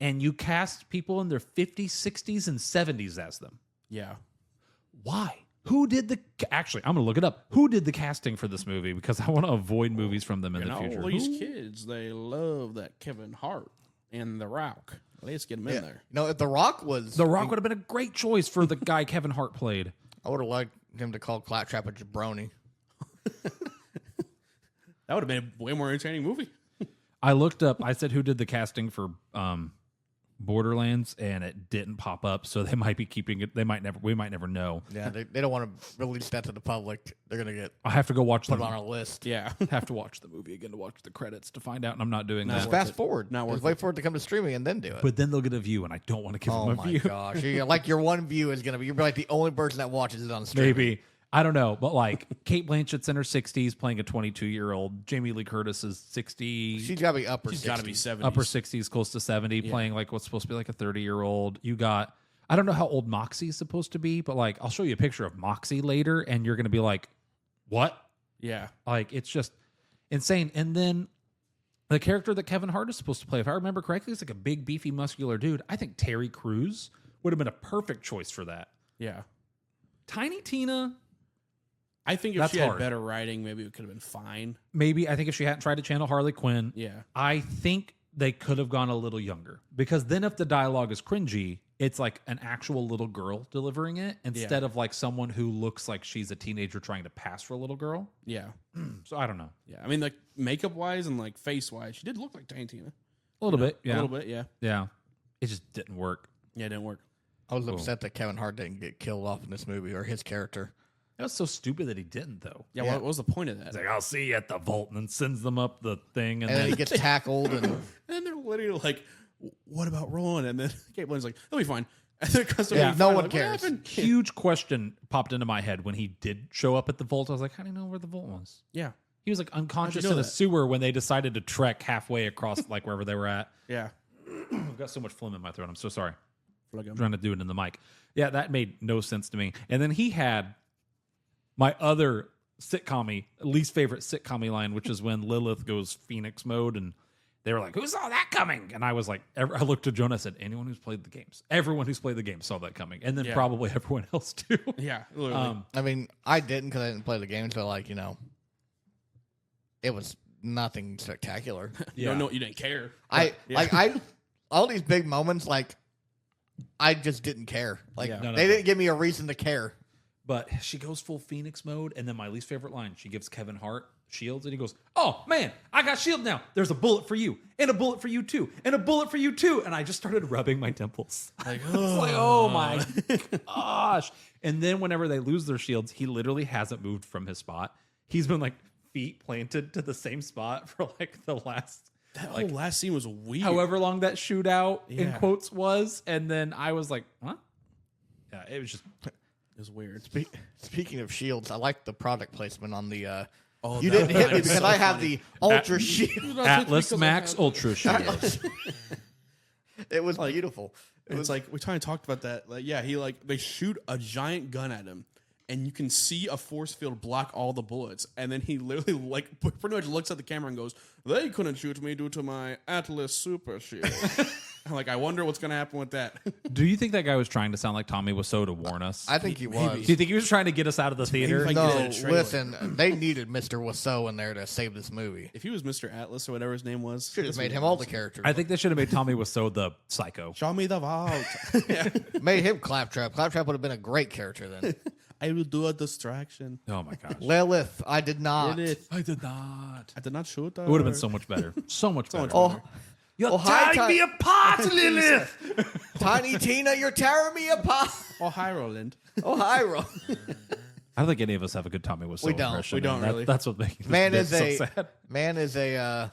And you cast people in their 50s, 60s, and 70s as them. Yeah. Why? Who did the... Actually, I'm going to look it up. Who did the casting for this movie? Because I want to avoid movies from them in the future. All these kids, they love that Kevin Hart and The Rock. Let's get them in there. No, if The Rock was The Rock would have been a great choice for the guy Kevin Hart played. I would have liked him to call Claptrap a jabroni. That would have been a way more entertaining movie. I looked up. I said who did the casting for Borderlands, and it didn't pop up. So they might be keeping it. We might never know. Yeah, they don't want to release that to the public. They're gonna get I have to go watch put the it on our list. Yeah. have to watch the movie again to watch the credits to find out, and I'm not doing Just that. fast forward. Not Just worth wait for it to come to streaming and then do it. But then they'll get a view, and I don't want to give oh them a my view. gosh, like your one view is gonna be you're like the only person that watches it on streaming. Maybe. I don't know, but like Kate Blanchett's in her 60s playing a 22-year-old. Jamie Lee Curtis is 60. She's gotta be upper. She's got to be 70s. upper 60s, close to 70, playing like what's supposed to be like a 30-year-old. You got, I don't know how old Moxie's supposed to be, but like I'll show you a picture of Moxie later, and you're going to be like, what? Yeah. Like it's just insane. And then the character that Kevin Hart is supposed to play, if I remember correctly, is like a big, beefy, muscular dude. I think Terry Crews would have been a perfect choice for that. Yeah. Tiny Tina, I think if That's she had hard. better writing, maybe it could have been fine. maybe. I think if she hadn't tried to channel Harley Quinn, Yeah. I think they could have gone a little younger. Because then if the dialogue is cringy, it's like an actual little girl delivering it instead of like someone who looks like she's a teenager trying to pass for a little girl. Yeah. So I don't know. Yeah. I mean, like makeup wise and like face wise, she did look like Tiny Tina. A little bit. Yeah. A little bit. Yeah. Yeah. It just didn't work. Yeah. It didn't work. I was upset that Kevin Hart didn't get killed off in this movie, or his character. That was so stupid that he didn't, though. Yeah. Yeah. What was the point of that? He's like, I'll see you at the vault, and then sends them up the thing. And And then then he gets tackled, and And they're literally like, "What about Roland?" And then Kate Blanchett's like, "He'll be fine." And then it comes to Yeah, me, no like, one what cares. happened? huge question popped into my head when he did show up at the vault. I was like, how do you know where the vault was? Yeah. He was like unconscious know in a that? sewer when they decided to trek halfway across like wherever they were at. Yeah. I've got so much phlegm in my throat. I'm so sorry. Like, I'm trying to do it in the mic. Yeah, that made no sense to me. And then he had my other least favorite sitcom line, which is when Lilith goes Phoenix mode, and they were like, "Who saw that coming?" And I was like, I looked to Jonah and said, "Anyone who's played the games, everyone who's played the game saw that coming," and then Yeah. probably everyone else too. Yeah. Literally. I mean, I didn't because I didn't play the game, so like it was nothing spectacular. Yeah. No, you didn't care. All these big moments, like I just didn't care. Like Yeah. No, they no. didn't give me a reason to care. But she goes full Phoenix mode, and then my least favorite line, she gives Kevin Hart shields, and he goes, "Oh man, I got shield now. There's a bullet for you, and a bullet for you too, and a bullet for you too." And I just started rubbing my temples. Like, It's like, oh my gosh. And then whenever they lose their shields, he literally hasn't moved from his spot. He's been like feet planted to the same spot for like the last that whole last scene was weird. however long that shootout in Yeah. quotes was. And then I was like, what? Yeah, it was just it was weird. Speaking of shields, I like the product placement on the. Oh, You that didn't hit me was because so I have funny. the Ultra Shield. Atlas Max Ultra Shield. It was beautiful. It's like we kind of talked about that. Like, yeah, they shoot a giant gun at him, and you can see a force field block all the bullets. And then he literally like pretty much looks at the camera and goes, "They couldn't shoot me due to my Atlas Super Shield." I'm like, I wonder what's gonna happen with that. Do you think that guy was trying to sound like Tommy Wiseau to warn us? I think he was. Do you think he was trying to get us out of the theater? like- No, Get a trailer. listen, they needed Mr. Wiseau in there to save this movie. If he was Mr. Atlas or whatever his name was, Should have this made would him be all the awesome. characters. I think they should have made Tommy Wiseau the psycho. Show me the vault. Made him Claptrap. Claptrap would have been a great character then. I will do a distraction. Oh my gosh. Lilith, I did not. Did it? I did not. I did not shoot her. It would have been so much better. So much better. much Oh, You're hi, tearing me apart, Lilith. Tiny Tina, you're tearing me apart. Oh, hi, Roland. Oh, hi, Ro. I don't think any of us have a good Tommy Wiseau We don't. impression. We don't and that- really. That's what makes Man this is bit a so sad. man is a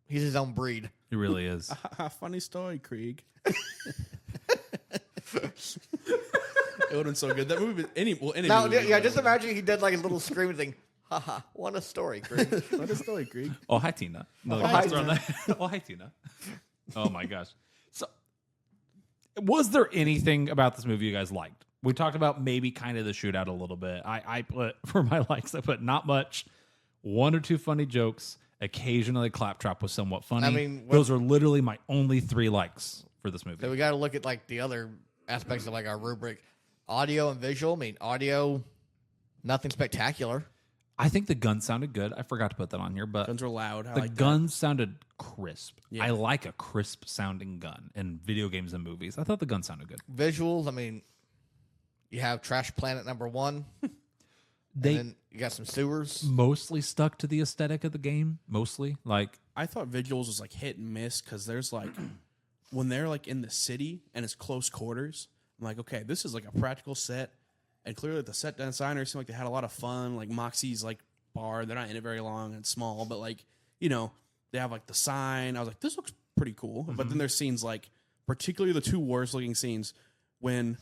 he's his own breed. He really is. Funny story, Krieg. It would have been so good. That movie, any Now, movie. yeah, just imagine he did like a little screaming thing. Haha, what a story, Greg. Funny story, Krieg. Oh, hi, Tina. No, hi, just throwing that- oh, hi, Tina. Oh, my gosh. So, was there anything about this movie you guys liked? We talked about maybe kind of the shootout a little bit. I put, for my likes, I put not much. One or two funny jokes. Occasionally, Claptrap was somewhat funny. I mean, those are literally my only 3 likes for this movie. So we got to look at like the other aspects of like our rubric, audio and visual. I mean, audio, nothing spectacular. I think the gun sounded good. I forgot to put that on here, but Guns were loud. I the like gun sounded crisp. Yeah. I like a crisp sounding gun in video games and movies. I thought the gun sounded good. Visuals. I mean, you have Trash Planet #1. They And then you got some sewers. mostly stuck to the aesthetic of the game. Mostly, like I thought visuals was like hit and miss because there's like when they're like in the city and it's close quarters. I'm like, okay, this is like a practical set, and clearly the set designers seem like they had a lot of fun. Like Moxie's like bar, they're not in it very long and it's small, but like they have like the sign. I was like, this looks pretty cool. But then there's scenes like particularly the 2 worst looking scenes when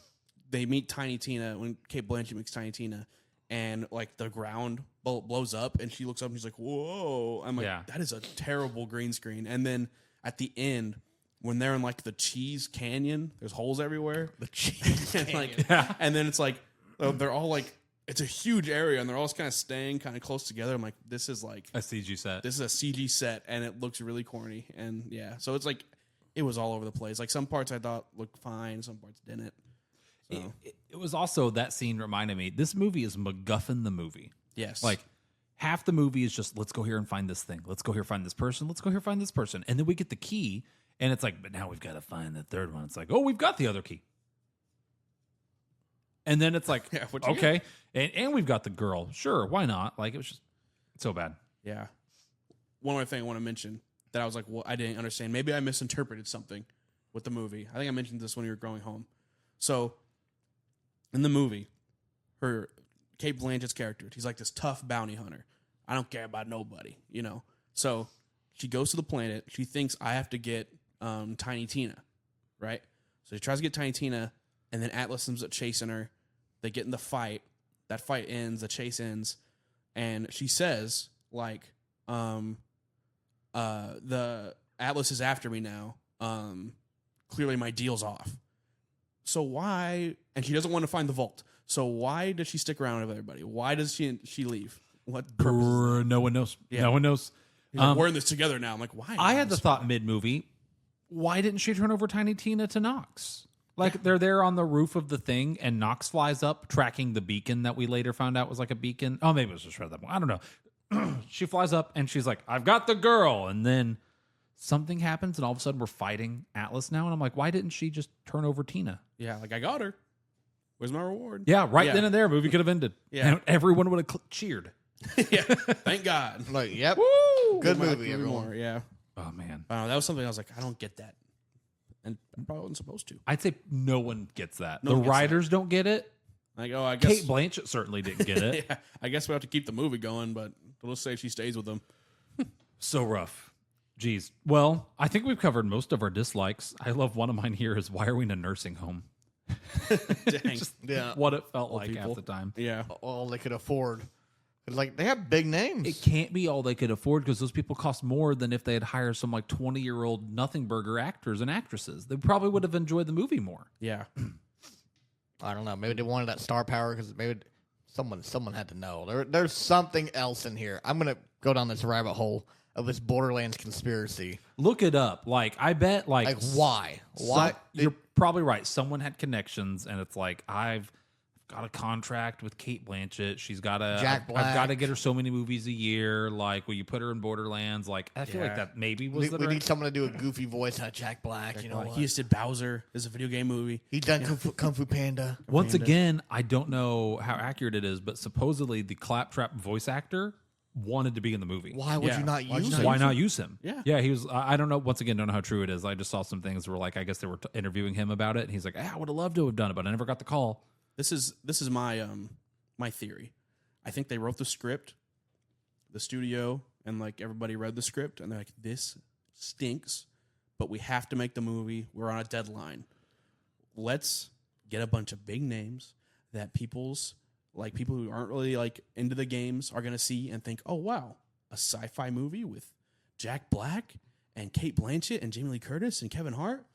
they meet Tiny Tina, when Kate Blanchett meets Tiny Tina. And like the ground blows up, and she looks up and she's like, "Whoa!" I'm like, Yeah. "That is a terrible green screen." And then at the end, when they're in like the cheese canyon, there's holes everywhere. The cheese and, like, and then it's like they're all like it's a huge area, and they're all kind of staying kind of close together. I'm like, this is like A CG set. this is a CG set, and it looks really corny. And yeah, so it's like it was all over the place. Like some parts I thought looked fine, some parts didn't. So It was also that scene reminded me. This movie is MacGuffin the movie. yes, Like half the movie is just let's go here and find this thing. Let's go here find this person. Let's go here find this person. And then we get the key, and it's like, but now we've got to find the third one. It's like, oh, we've got the other key. And then it's like, Yeah, what you okay, and we've got the girl. Sure, why not? Like it was just so bad. yeah. One more thing I want to mention that I was like, well, I didn't understand. Maybe I misinterpreted something with the movie. I think I mentioned this when we were going home. So in the movie, Kate Blanchett's character, he's like this tough bounty hunter. I don't care about nobody, you know. So she goes to the planet. She thinks I have to get Tiny Tina, right? So she tries to get Tiny Tina, and then Atlas ends up chasing her. They get in the fight. That fight ends. The chase ends, and she says like, "The Atlas is after me now. Clearly my deal's off. So why?" And she doesn't want to find the vault. So why does she stick around with everybody? Why does she leave? What purpose? No one knows. Yeah. No one knows. He's like, we're in this together now. I'm like, why? I had the thought mid-movie, why didn't she turn over Tiny Tina to Nox? Like, they're there on the roof of the thing, and Nox flies up, tracking the beacon that we later found out was like a beacon. Oh, maybe it was just for that one. I don't know. She flies up, and she's like, I've got the girl. And then something happens, and all of a sudden we're fighting Atlas now. And I'm like, why didn't she just turn over Tina? Yeah, like I got her. Where's my reward? Yeah, then and there, movie could have ended. Yeah. And everyone would have cheered. Yeah. Thank God. Like, yep. Woo! Good Might movie, agree everyone. more, yeah. Oh, man. That was something I was like, I don't get that. And I probably wasn't supposed to. I'd say no one gets that. No The one gets writers don't get it. Like, oh, I guess. Kate Blanchett certainly didn't get it. Yeah, I guess we have to keep the movie going, but let's say she stays with them. So rough. Jeez. Well, I think we've covered most of our dislikes. I love one of mine here is why are we in a nursing home? Dang. Just Yeah. what it felt like people. half the time. Yeah. All they could afford. Like, they have big names. It can't be all they could afford because those people cost more than if they had hired some like 20-year-old nothing burger actors and actresses. They probably would have enjoyed the movie more. Yeah. I don't know. Maybe they wanted that star power because maybe someone had to know. There's something else in here. I'm gonna go down this rabbit hole of this Borderlands conspiracy. Look it up. Like I bet Like, why? Why? You're probably right. Someone had connections, and it's like I've got a contract with Kate Blanchett. She's got a Jack I've got to Black. get her so many movies a year. Like, will you put her in Borderlands? Like, I feel like Yeah. that maybe was the we direct- need someone to do a goofy voice on Jack Black. You know Like, what? he just did Bowser. This is a video game movie. He's done Kung Fu Panda. Once again, I don't know how accurate it is, but supposedly the Claptrap voice actor wanted to be in the movie. Why would Yeah. you not Why'd you use not him? Why not use him? Yeah. he was. I don't know. Once again, don't know how true it is. I just saw some things where, like, I guess they were interviewing him about it, and he's like, "I would have loved to have done it, but I never got the call." This is my my theory. I think they wrote the script, the studio, and like everybody read the script, and they're like, "This stinks, but we have to make the movie. We're on a deadline. Let's get a bunch of big names that people who aren't really like into the games are gonna see and think, oh wow, a sci-fi movie with Jack Black and Kate Blanchett and Jamie Lee Curtis and Kevin Hart.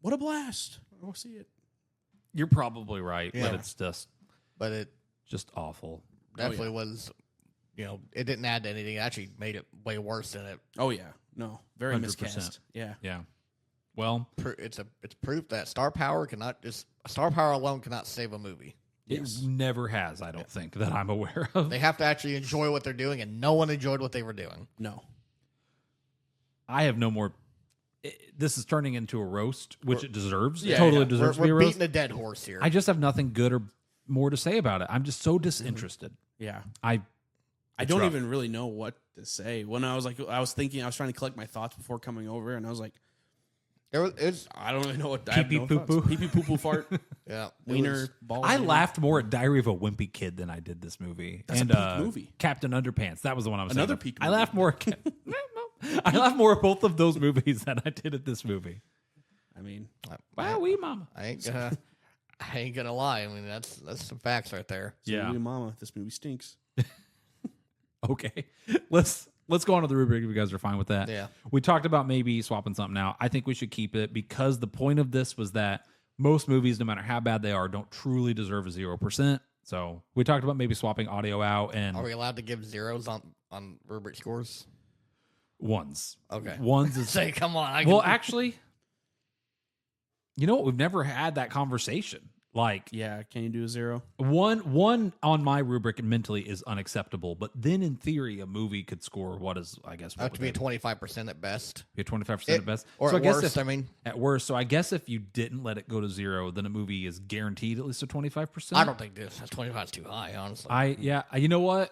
What a blast! I'll see it." You're probably right, Yeah. but it's But it just awful. definitely was. You know, it didn't add to anything. It actually made it way worse than it. Oh yeah, no, very 100%. miscast. Yeah. Yeah. Well, It's proof that star power alone cannot save a movie. Yes. it never has. I don't think that I'm aware of. They have to actually enjoy what they're doing, and no one enjoyed what they were doing. No. I have no more. This is turning into a roast, which it deserves. Yeah, it totally yeah. deserves We're to be a roast. beating a dead horse here. I just have nothing good or more to say about it. I'm just so disinterested. Yeah. I I don't rough. even really know what to say. When I was trying to collect my thoughts before coming over, and I was like, it's I don't really know what. Pee-pee poo-poo. Pee pee poo poo fart. yeah, Wiener ball. I laughed more at Diary of a Wimpy Kid than I did this movie. That's a and peak movie. Captain Underpants. That was the one I was Another thinking of. peak I movie. laughed more. I laughed more at both of those movies than I did at this movie. I mean, Wow, wee mama. I ain't gonna lie. I mean, that's some facts right there. Yeah. Sweet mama, this movie stinks. Okay, let's go on to the rubric if you guys are fine with that. Yeah. We talked about maybe swapping something out. I think we should keep it because the point of this was that most movies, no matter how bad they are, don't truly deserve a 0%. So we talked about maybe swapping audio out and Are we allowed to give zeros on rubric scores? ones. Okay. Ones is Say, come on. well, actually, you know what? We've never had that conversation. Like Yeah, can you do a 0? one on my rubric mentally is unacceptable, but then in theory, a movie could score what is I guess have to be a 25% at best. be 25% at best, Or so at I guess worst, if, I mean. at worst. So I guess if you didn't let it go to 0, then a movie is guaranteed at least a 25%. I don't think this 25 is too high, honestly. You know what?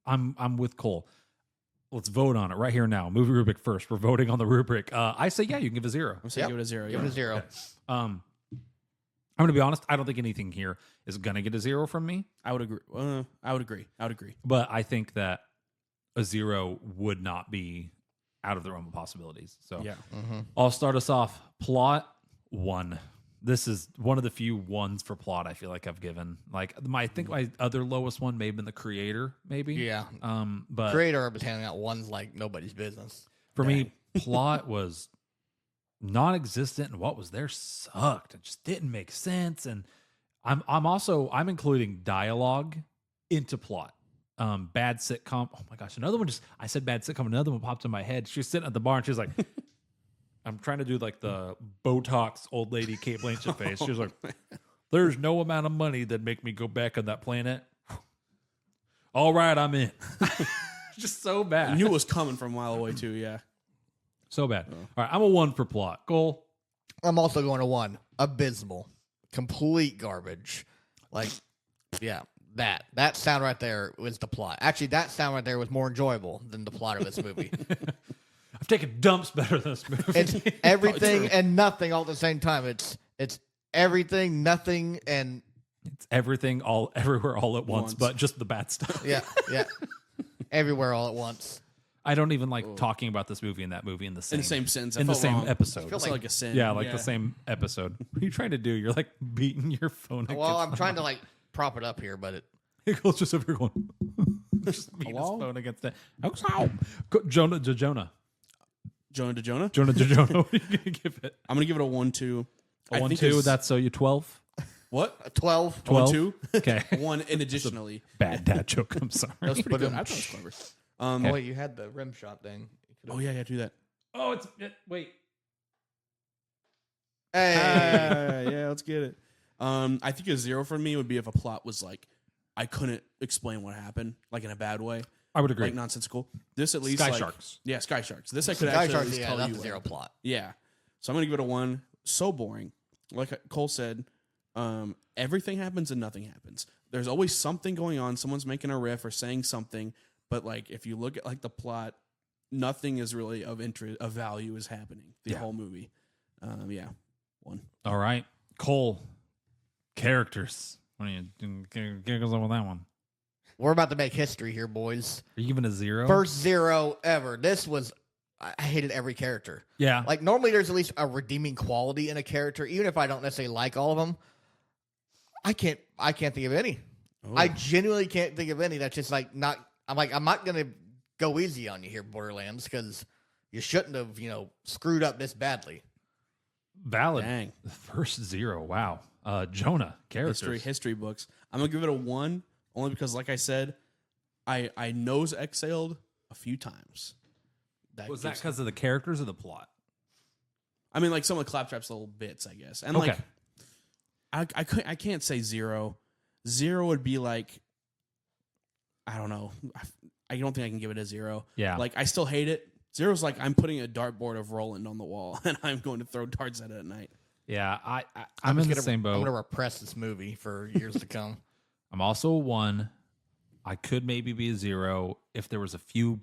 I'm with Cole. Let's vote on it right here now. Movie rubric first. We're voting on the rubric. I say yeah, you can give a 0. I'm saying Yep. give it a 0. Give it a Yeah. 0. I'm gonna be honest. I don't think anything here is gonna get a 0 from me. I would agree. I would agree. But I think that a 0 would not be out of the realm of possibilities. So Yeah. I'll start us off. Plot 1. This is one of the few ones for plot I feel like I've given. Like I think my other lowest one may have been the creator, maybe. Yeah. But Creator was handing out ones like nobody's business. for me, plot was non-existent, and what was there sucked. It just didn't make sense. And I'm including dialogue into plot. Bad sitcom. Oh my gosh, another one I said bad sitcom, another one popped in my head. She was sitting at the bar and she was like, I'm trying to do like the Botox old lady Kate Blanchett face. She was like, there's no amount of money that'd make me go back on that planet. All right, I'm in. Just so I bad. knew it was coming from a mile away too. Yeah. So bad. All right, I'm a 1 for plot. Cole. I'm also going to 1. Abysmal. Complete garbage. Like, yeah, that sound right there was the plot. Actually, that sound right there was more enjoyable than the plot of this movie. I've taken dumps better than this movie. It's everything and nothing all at the same time. It's everything, nothing, and It's everything all everywhere all at once, but just the bad stuff. yeah, everywhere all at once. I don't even like talking about this movie and that movie in the same sentence. I in the felt same wrong. episode. It's like a sin. Yeah, like the same episode. What are you trying to do? You're like beating your phone. Well, I'm trying to like prop it up here, but it Goes just over here going, just beating his phone against it. Jonah to Jonah. Jonah to Jonah. Jonah to Jonah. What are you gonna give it? I'm gonna give it a 1-2. A 1-2. That's so you 12. what? 12. 12? 1-2. Okay. 1 and additionally. Bad dad joke. I'm sorry. That was pretty good. I thought it was clever. Oh wait, you had the rim shot thing. Oh yeah, do that. Oh, wait. Hey, Yeah, let's get it. I think a 0 for me would be if a plot was like I couldn't explain what happened, like in a bad way, I would agree. like nonsensical. This at least Sky like, Sharks. Yeah, Sky Sharks. This I could Sky actually at Sharks, least yeah, tell that's you a what 0 happened. plot. Yeah, so I'm gonna give it a 1. So boring. Like Cole said, everything happens and nothing happens. There's always something going on. Someone's making a riff or saying something, but like if you look at like the plot, nothing is really of interest, of value is happening. The whole movie. 1. All right. Cole. Characters. What are you doing? Goes on with that one? We're about to make history here, boys. Are you giving a 0? First 0 ever. This was, I hated every character. Yeah. Like normally there's at least a redeeming quality in a character, even if I don't necessarily like all of them. I can't think of any. Oh. I genuinely can't think of any. That's just like not. I'm not gonna go easy on you here, Borderlands, because you shouldn't have screwed up this badly. Valid. Dang. The first 0. Wow. Jonah. Characters. History books. I'm gonna give it a 1 only because, like I said, I nose exhaled a few times. Was that because of the characters or the plot? I mean, like some of the Claptrap's little bits, I guess. And Okay. like, I can't say 0. 0 would be like, I don't know. I don't think I can give it a 0. Yeah. Like I still hate it. 0's like I'm putting a dartboard of Roland on the wall and I'm going to throw darts at it at night. Yeah. I'm in the same boat. I'm gonna repress this movie for years to come. I'm also a 1. I could maybe be a 0 if there was a few.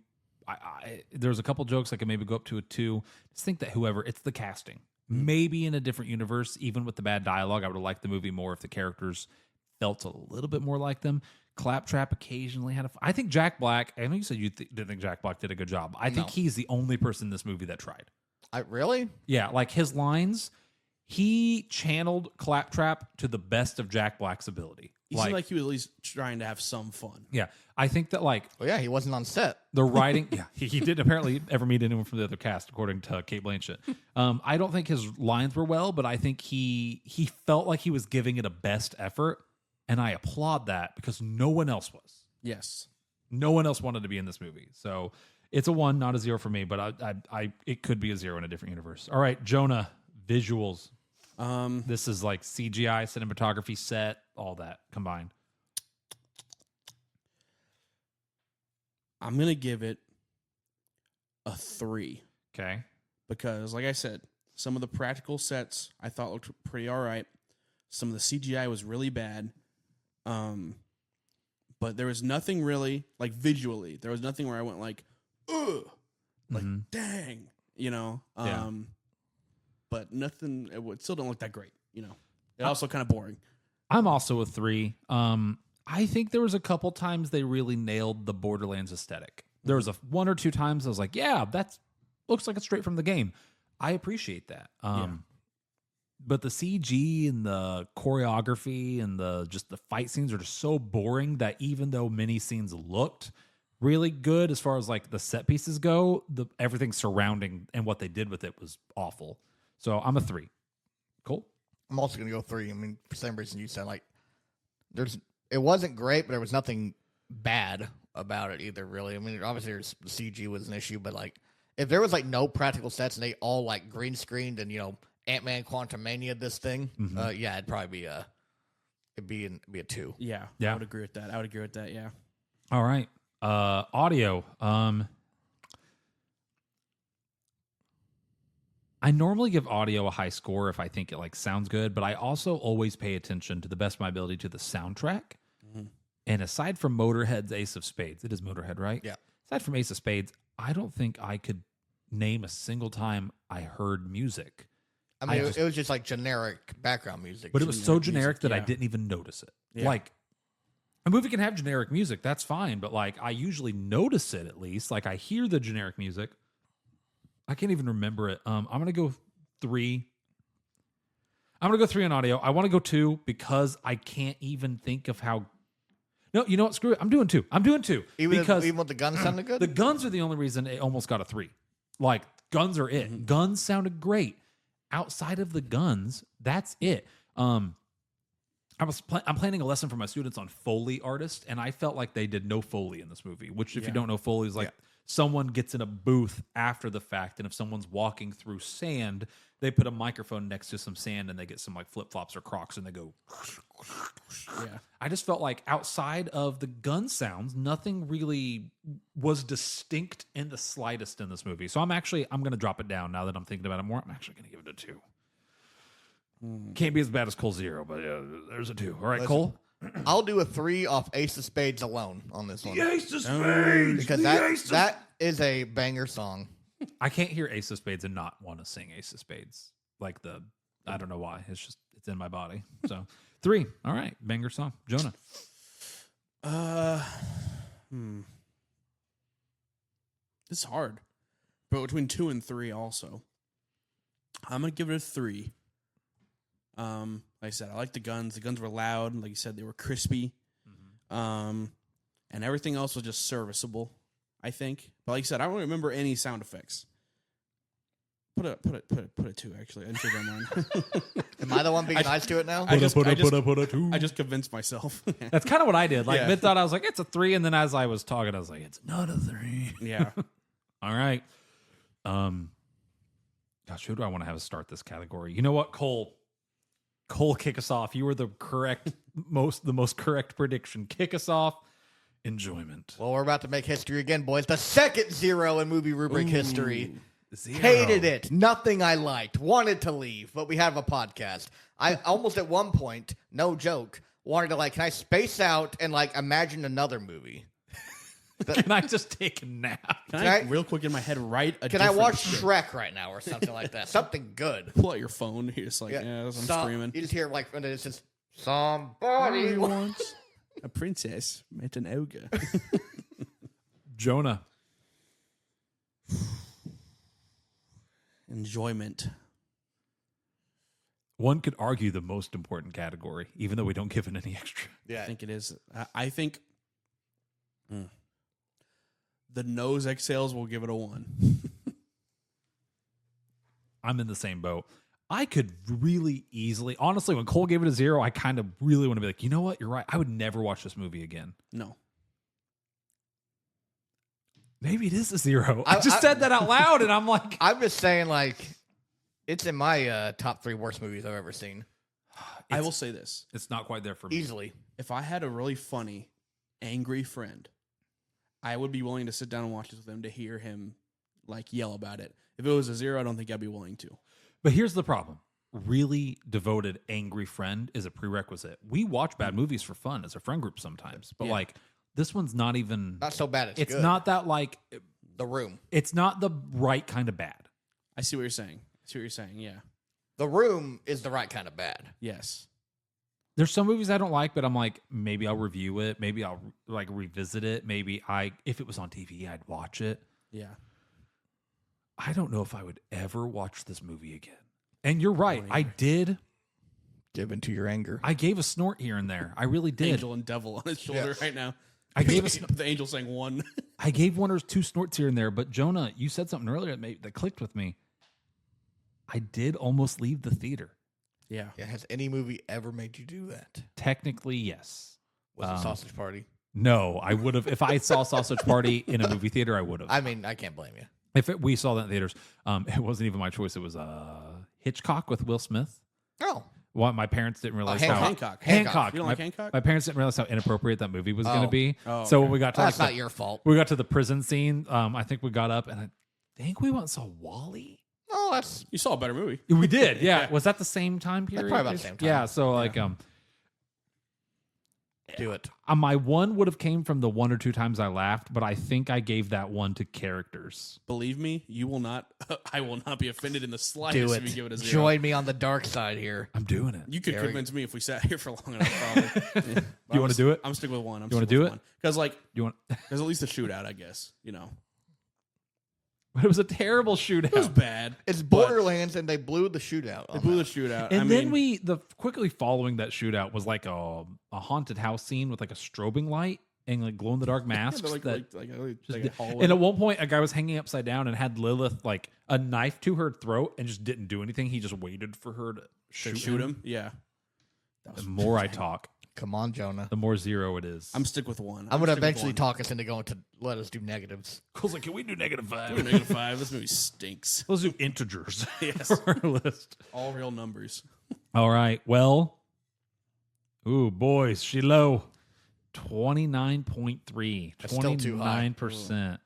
There was a couple jokes I could maybe go up to a 2. Just think that it's the casting. Maybe in a different universe, even with the bad dialogue, I would have liked the movie more if the characters felt a little bit more like them. Claptrap occasionally had I think Jack Black, I know you said you didn't think Jack Black did a good job. I think he's the only person in this movie that tried. Really? Yeah, like his lines, he channeled Claptrap to the best of Jack Black's ability. He seemed like he was at least trying to have some fun. Yeah, I think that Well, yeah, he wasn't on set. the writing, yeah, he didn't apparently ever meet anyone from the other cast, according to Kate Blanchett. I don't think his lines were well, but I think he felt like he was giving it a best effort, and I applaud that because no one else was. Yes. No one else wanted to be in this movie. So it's a 1, not a 0 for me, but I it could be a 0 in a different universe. All right, Jonah, visuals. This is like CGI, cinematography, set, all that combined. I'm going to give it a 3 Okay. because, like I said, some of the practical sets I thought looked pretty all right. Some of the CGI was really bad. But there was nothing really, like visually, there was nothing where I went like, ugh, like, dang, you know? Yeah. But nothing, it still don't look that great, you know? It also kind of boring. I'm also a 3. I think there was a couple times they really nailed the Borderlands aesthetic. There was 1 or 2 times I was like, yeah, that looks like it's straight from the game. I appreciate that. But the CG and the choreography and the fight scenes are just so boring that even though many scenes looked really good as far as like the set pieces go, everything surrounding and what they did with it was awful. So I'm a 3. Cool. I'm also going to go 3. I mean, for some reason you said like it wasn't great, but there was nothing bad about it either, really. I mean, obviously the CG was an issue, but like if there was like no practical sets and they all like green screened and, you know, Ant-Man Quantumania this thing, yeah, it'd probably be a 2. Yeah. Yeah. I would agree with that. Yeah. All right. Audio. I normally give audio a high score if I think it like sounds good, but I also always pay attention to the best of my ability to the soundtrack. And aside from Motorhead's Ace of Spades, it is Motorhead, right? Yeah. Aside from Ace of Spades, I don't think I could name a single time I heard music. I mean, it was just like generic background music. But it was so generic that I yeah. didn't even notice it. Yeah. Like, a movie can have generic music, that's fine, but like I usually notice it at least. Like I hear the generic music. I can't even remember it. I'm gonna go 3. I'm gonna go 3 on audio. I want to go 2 because I can't even think of how. No, you know what? Screw it. I'm doing 2. Even with the guns sounded good. The guns are the only reason it almost got a 3. Like guns are it. Guns sounded great. Outside of the guns, that's it. I'm planning a lesson for my students on Foley artists, and I felt like they did no Foley in this movie. Which, if you don't know, Foley is like someone gets in a booth after the fact, and if someone's walking through sand, they put a microphone next to some sand, and they get some like flip flops or Crocs, and they go. Yeah. I just felt like outside of the gun sounds, nothing really was distinct in the slightest in this movie. So I'm going to drop it down now that I'm thinking about it more. I'm actually going to give it a 2. Can't be as bad as Cole 0, but there's a 2. All right, Cole? I'll do a 3 off Ace of Spades alone on this one. Ace of Spades! Because that is a banger song. I can't hear Ace of Spades and not want to sing Ace of Spades. Like I don't know why. It's in my body. So 3. All right. Banger song. Jonah. It's hard. But between 2 and 3 also. I'm going to give it a 3. Like I said, I like the guns. The guns were loud. Like you said, they were crispy. And everything else was just serviceable, I think. But like I said, I don't remember any sound effects. Put a 2, actually. I didn't say that mine. Am I the one being nice to it now? I just Put a 2. I just convinced myself. That's kind of what I did. Like, Yeah. mid thought I was like, it's a 3. And then as I was talking, I was like, it's not a 3. Yeah. All right. Gosh, who do I want to have start this category? You know what, Cole? Cole, kick us off. You were the most correct prediction. Kick us off. Enjoyment. Well, we're about to make history again, boys. The second 0 in movie rubric history. 0. Hated it. Nothing I liked. Wanted to leave, but we have a podcast. I almost at one point, no joke, wanted to can I space out and imagine another movie? Can I just take a nap? Can I real quick in my head write a Can I watch script? Shrek right now or something like that? Something good. Pull out your phone. You're just like, I'm screaming. You just hear and it's just somebody wants a princess met an ogre. Jonah. Enjoyment. One could argue the most important category, even though we don't give it any extra. Yeah. I think it is. I think the nose exhales will give it a 1. I'm in the same boat. I could really easily, honestly, when Cole gave it a 0, I kind of really want to be like, you know what? You're right. I would never watch this movie again. No. Maybe it is a 0. I just said that out loud, and I'm like, I'm just saying, like, it's in my top 3 worst movies I've ever seen. I will say this. it's not quite there for me. Easily. If I had a really funny, angry friend, I would be willing to sit down and watch this with him to hear him like yell about it. If it was a 0, I don't think I'd be willing to. But here's the problem. Really devoted, angry friend is a prerequisite. We watch bad movies for fun as a friend group sometimes, but like this one's not even. Not so bad. It's good. not that like The Room. It's not the right kind of bad. I see what you're saying. Yeah. The Room is the right kind of bad. Yes. There's some movies I don't like, but I'm like, maybe I'll review it. Maybe I'll like revisit it. Maybe if it was on TV, I'd watch it. Yeah. I don't know if I would ever watch this movie again. And you're right. I did. Give into your anger. I gave a snort here and there. I really did. Angel and devil on his shoulder right now. I gave the angel saying 1. I gave 1 or 2 snorts here and there, but Jonah, you said something earlier that clicked with me. I did almost leave the theater. Yeah. Has any movie ever made you do that? Technically, yes. Was it Sausage Party? No, I would have. If I saw Sausage Party in a movie theater, I would have. I mean, I can't blame you. We saw that in theaters, it wasn't even my choice. It was Hitchcock with Will Smith. Oh. Well, my parents didn't realize Hancock. Hancock. You don't like Hancock? My parents didn't realize how inappropriate that movie was going to be. Oh, so okay. when we got to That's not your fault. we got to the prison scene. I think we got up and I think we went and saw Wall-E. Oh, that's You saw a better movie. We did, yeah. Was that the same time period? probably about the same time. Yeah. So like, do it. my 1 would have came from the 1 or 2 times I laughed, but I think I gave that 1 to characters. Believe me, you will not. I will not be offended in the slightest Do if you it. give it a 0. Join me on the dark side here. I'm doing it. You could Gary. convince me if we sat here for long enough. Probably. Yeah. You wanna do it? I'm sticking with 1. You wanna do it? Because like, You want? there's at least a shootout. I guess you know. But it was a terrible shootout. It was bad. It's but Borderlands, and they blew the shootout. They blew the shootout. And I then mean, the quickly following that shootout was like a haunted house scene with like a strobing light and like glow in the dark masks. they're that like just a hallway. and at one point, a guy was hanging upside down and had Lilith like a knife to her throat and just didn't do anything. He just waited for her to shoot him. Yeah. The more I talk, Come on, Jonah. the more 0 it is. I'm stick with 1. I'm going to stick with eventually 1. talk us into going to let us do negatives. Cole's like, can we do -5? Ooh, -5. This movie stinks. Let's do integers Yes. for our list. All real numbers. All right. Well, ooh, boys, she low. 29.3. That's still too high. 29%.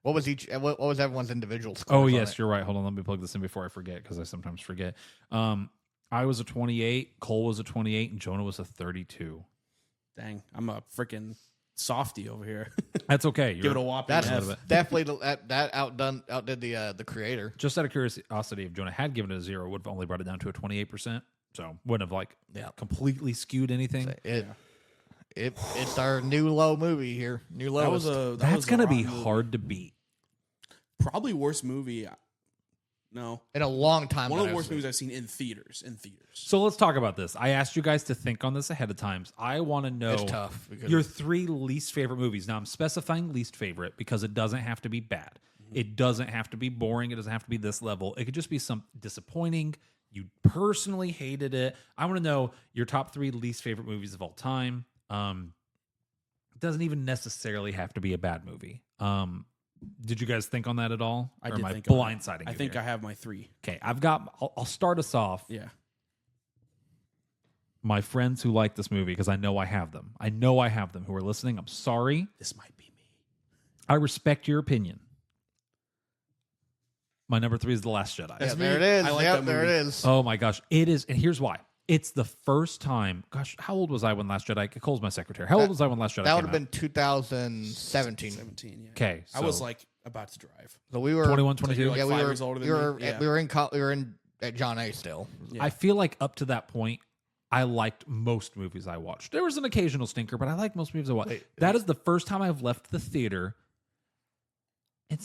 What was what was everyone's individual score? Oh, yes, you're right. Hold on. Let me plug this in before I forget because I sometimes forget. I was a 28, Cole was a 28, and Jonah was a 32. Dang, I'm a freaking softie over here. That's okay. Give it a whopping That's F. definitely that outdid the creator. Just out of curiosity, if Jonah had given it a 0, would have only brought it down to a 28%. So wouldn't have like completely skewed anything. It's our new low movie here. New lowest. That's going to be hard to beat. Probably worst movie. No, in a long time. One of the worst movies I've seen in theaters. So let's talk about this. I asked you guys to think on this ahead of time. I want to know It's tough because your 3 least favorite movies. Now I'm specifying least favorite because it doesn't have to be bad. It doesn't have to be boring. It doesn't have to be this level. It could just be some disappointing. You personally hated it. I want to know your top 3 least favorite movies of all time. It doesn't even necessarily have to be a bad movie. Did you guys think on that at all? I or did am think I on blindsiding that. you I think here? I have my 3. Okay, I'll start us off. Yeah. My friends who like this movie, because I know I have them. I know I have them who are listening. I'm sorry. This might be me. I respect your opinion. My number 3 is The Last Jedi. Yeah, there it is. I like Yep, that there it movie. is. Oh my gosh. It is. And here's why. It's the first time. Gosh, how old was I when Last Jedi? Cole's my secretary. How old was I when Last Jedi That would came have been 2017. 17. Yeah. Okay. I was like about to drive. So we were 21, So 22. you're like yeah, 5 we were years older than we were me. Yeah. we were in at John A. still. Yeah. I feel like up to that point, I liked most movies I watched. There was an occasional stinker, but I liked most movies I watched. Wait, That is the first time I've left the theater, and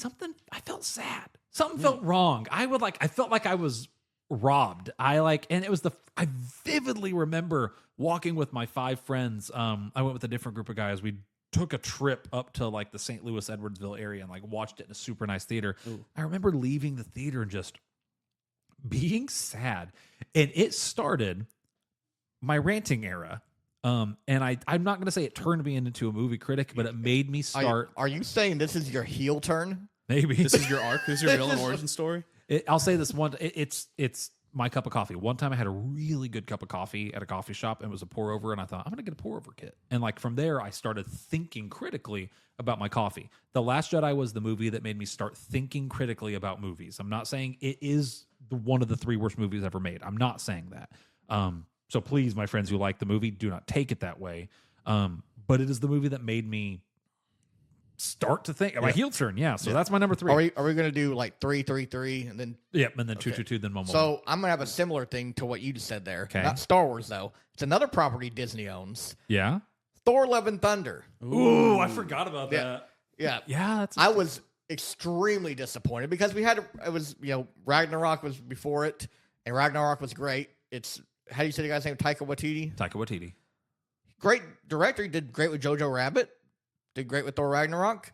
I felt sad. Something felt wrong. I felt like I was robbed. And it was I vividly remember walking with my 5 friends. I went with a different group of guys. We took a trip up to like the St. Louis Edwardsville area and like watched it in a super nice theater. Ooh. I remember leaving the theater and just being sad. And it started my ranting era. And I'm not going to say it turned me into a movie critic, but it made me start. Are you saying this is your heel turn? Maybe This is your arc. This is your villain origin story. I'll say this one. It's my cup of coffee. One time I had a really good cup of coffee at a coffee shop and it was a pour over, and I thought I'm going to get a pour over kit. And like from there, I started thinking critically about my coffee. The Last Jedi was the movie that made me start thinking critically about movies. I'm not saying it is one of the 3 worst movies ever made. I'm not saying that. So please, my friends who like the movie, do not take it that way. But it is the movie that made me start to think. My heel turn, yeah. So that's my number 3. Are we going to do like 3, 3, 3, and then? Yep, and then 2, 2, 2, then 1, 1. So I'm going to have a similar thing to what you just said there. Okay. Not Star Wars though. It's another property Disney owns. Yeah. Thor: Love and Thunder. Ooh, I forgot about that. Yeah. Yeah, I was extremely disappointed because it was Ragnarok was before it, and Ragnarok was great. It's how do you say the guy's name? Taika Waititi. Great director. He did great with Jojo Rabbit. Did great with Thor Ragnarok.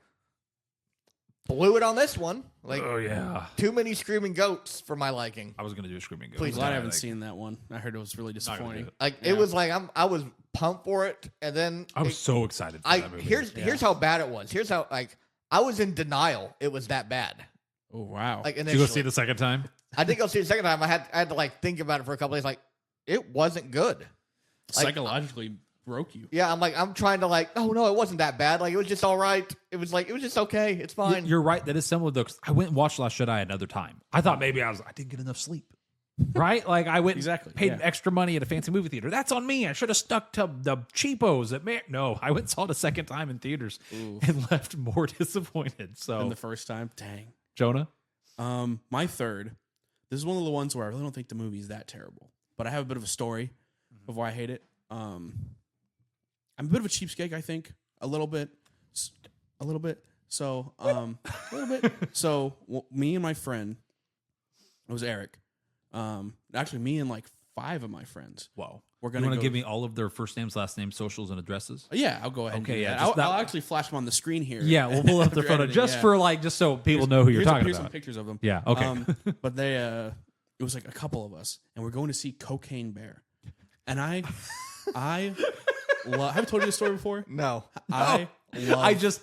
Blew it on this one. Like, oh yeah, too many screaming goats for my liking. I was gonna do a screaming goat. Please I'm glad I haven't seen that one. I heard it was really disappointing. Like it was like I was pumped for it, and then I was so excited for that movie. Here's how bad it was. Here's how I was in denial. It was that bad. Oh wow! Like Did you go see it the second time? I did go see it the second time. I had to like think about it for a couple days. Like it wasn't good. Like, Psychologically broke you. Yeah, I'm trying to like. Oh no, it wasn't that bad. Like it was just all right. It was just okay. It's fine. You're right. That is similar though. 'Cause I went and watched Last Jedi another time. I thought maybe I didn't get enough sleep. Right? Like I went and paid extra money at a fancy movie theater. That's on me. I should have stuck to the cheapos at No, I went and saw it a second time in theaters and left more disappointed. So than the first time. Dang. Jonah? My third. This is one of the ones where I really don't think the movie is that terrible, but I have a bit of a story of why I hate it. I'm a bit of a cheapskate, I think, a little bit. So, a little bit. So, me and my friend, it was Eric. Actually, me and like 5 of my friends. Wow. We're You gonna want to go- give me all of their first names, last names, socials, and addresses? Yeah, I'll go ahead. Okay, and do yeah, that. just I'll that- actually flash them on the screen here. Yeah, we'll pull up their After photo editing, just yeah. for just so people know who you're talking Here's about. some pictures of them. Yeah, okay. But they, it was like a couple of us, and we're going to see Cocaine Bear, and I have I told you this story before. no I love I just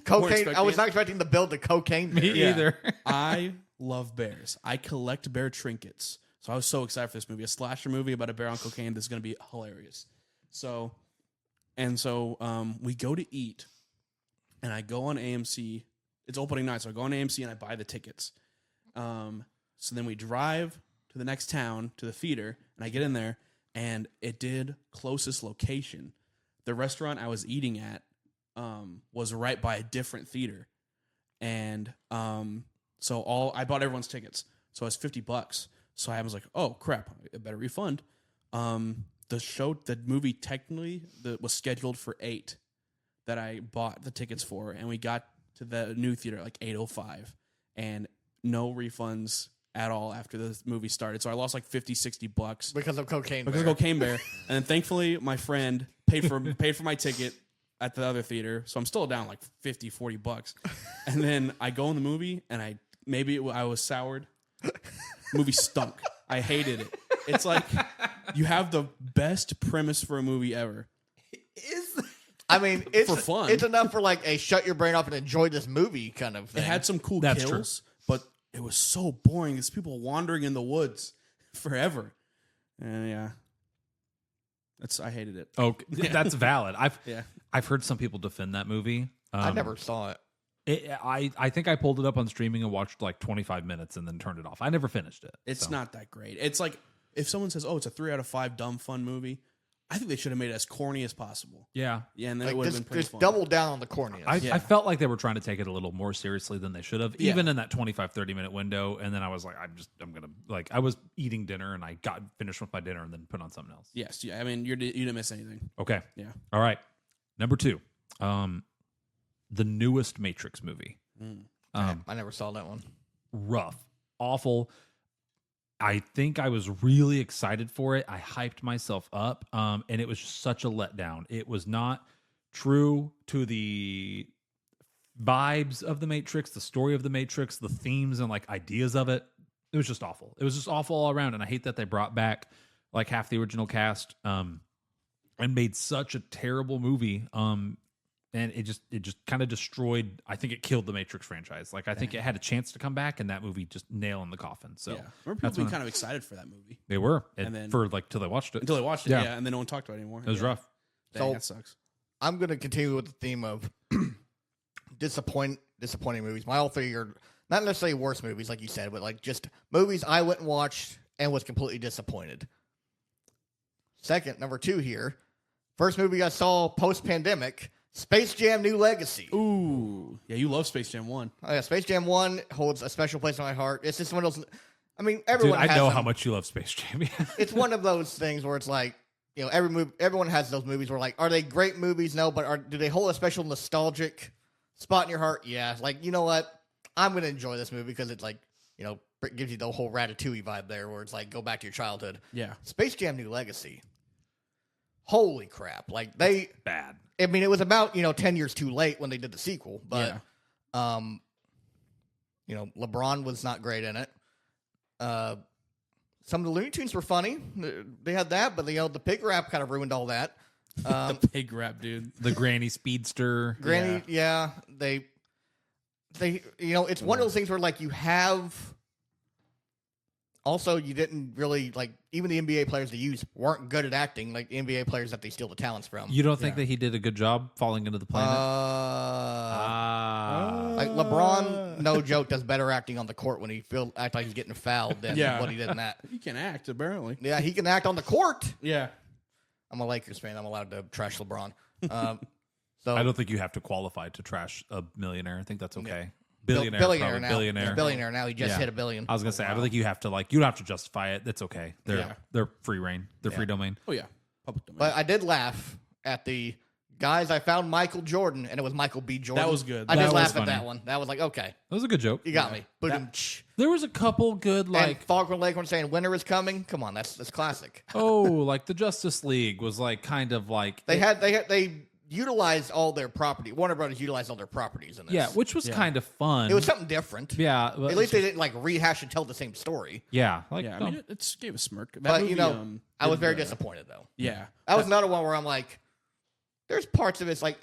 cocaine. I was expecting not expecting to build the cocaine. me bear. either. I love bears. I collect bear trinkets. So I was so excited for this movie, a slasher movie about a bear on cocaine. This is going to be hilarious. So we go to eat, and I go on AMC. It's opening night, so I go on AMC and I buy the tickets. So then we drive to the next town to the theater, and I get in there, and it did closest location. The restaurant I was eating at was right by a different theater, and so I bought everyone's tickets, so it was $50. So I was like, oh crap, I better refund. The movie technically was scheduled for 8 that I bought the tickets for, and we got to the new theater at like 8:05, and no refunds at all after the movie started. So I lost like $50-$60 because of cocaine. because of bear. Cocaine Bear. And then thankfully my friend paid for my ticket at the other theater, so I'm still down like $50-$40. And then I go in the movie, and I was soured. Movie stunk. I hated it. It's like you have the best premise for a movie ever. I mean, it's For fun. It's enough for like a shut your brain off and enjoy this movie kind of thing. It had some cool That's kills, but it was so boring. There's people wandering in the woods forever. And yeah. I hated it. Okay, that's valid. Yeah. I've heard some people defend that movie. I never saw it. I think I pulled it up on streaming and watched like 25 minutes and then turned it off. I never finished it. It's so. not that great. It's like if someone says, "Oh, it's a 3 out of 5 dumb fun movie," I think they should have made it as corny as possible. Yeah. Yeah, and then Like it would have been pretty just fun. double down on the corniness. I felt like they were trying to take it a little more seriously than they should have, Yeah. even in that 25-30 minute window. And then I was like, I was eating dinner and I got finished with my dinner and then put on something else. Yes, yeah. I mean, you didn't miss anything. Okay. Yeah. All right. Number 2, the newest Matrix movie. I never saw that one. Rough, awful. I think I was really excited for it. I hyped myself up, and it was just such a letdown. It was not true to the vibes of the Matrix, the story of the Matrix, the themes and like ideas of it. It was just awful. It was just awful all around, and I hate that they brought back like half the original cast and made such a terrible movie. And it just kind of destroyed. I think it killed the Matrix franchise. Like I think it had a chance to come back, and that movie just nail in the coffin. So yeah, remember people being kind of excited for that movie they were, And then- for like till they watched it. until they watched it. Yeah. Yeah, and then no one talked about it anymore. It was rough. Dang, So- that sucks. I'm going to continue with the theme of disappointing movies. My all three are not necessarily worst movies, like you said, but like just movies I went and watched and was completely disappointed. Second, number 2 here. First movie I saw post-pandemic, Space Jam: New Legacy. Ooh, yeah, you love Space Jam 1. Oh, yeah, Space Jam 1 holds a special place in my heart. It's just one of those. I mean, Dude, everyone. I has know them. how much you love Space Jam. It's one of those things where it's like, you know, everyone has those movies where like, are they great movies? No, but do they hold a special nostalgic spot in your heart? Yeah. Like, you know what? I'm gonna enjoy this movie because it's like, you know, it gives you the whole Ratatouille vibe there, where it's like, go back to your childhood. Yeah, Space Jam: New Legacy. Holy crap! Like they. Bad. I mean, it was about 10 years too late when they did the sequel, but LeBron was not great in it. Some of the Looney Tunes were funny. They had that, but the pig rap kind of ruined all that. the pig rap, dude. The Granny Speedster. Granny, yeah, they, it's one of those things where like you have. Also, you didn't really like even the NBA players they used weren't good at acting like the NBA players that they steal the talents from. You don't think that he did a good job falling into the planet? Like LeBron, no joke, does better acting on the court when he act like he's getting fouled than what he did in that. He can act, apparently. Yeah, he can act on the court. Yeah. I'm a Lakers fan. I'm allowed to trash LeBron. So I don't think you have to qualify to trash a millionaire. I think that's okay. billionaire Probably. now. Billionaire. Yeah, billionaire now. He just Yeah. hit $1 billion. I was gonna say I don't think you have to you don't have to justify it. That's okay. Yeah. They're free reign. They're free domain. Oh, yeah. Public domain. But I did laugh at the guys. I found Michael Jordan, and it was Michael B. Jordan. That was good. I That just was laughed at funny. that one. That was like, okay, That was a good joke. you got me. Boom. There was a couple good And Foghorn Leghorn saying winter is coming. Come on, that's classic. like the Justice League was like kind of like They utilized all their property. Warner Brothers utilized all their properties in this. yeah, which was kind of fun. It was something different. yeah, but- At least they didn't like rehash and tell the same story. yeah, like yeah, I no. mean, it gave a smirk. That But movie, I was did, very disappointed though. Yeah. That was another one where I'm like, there's parts of it's like,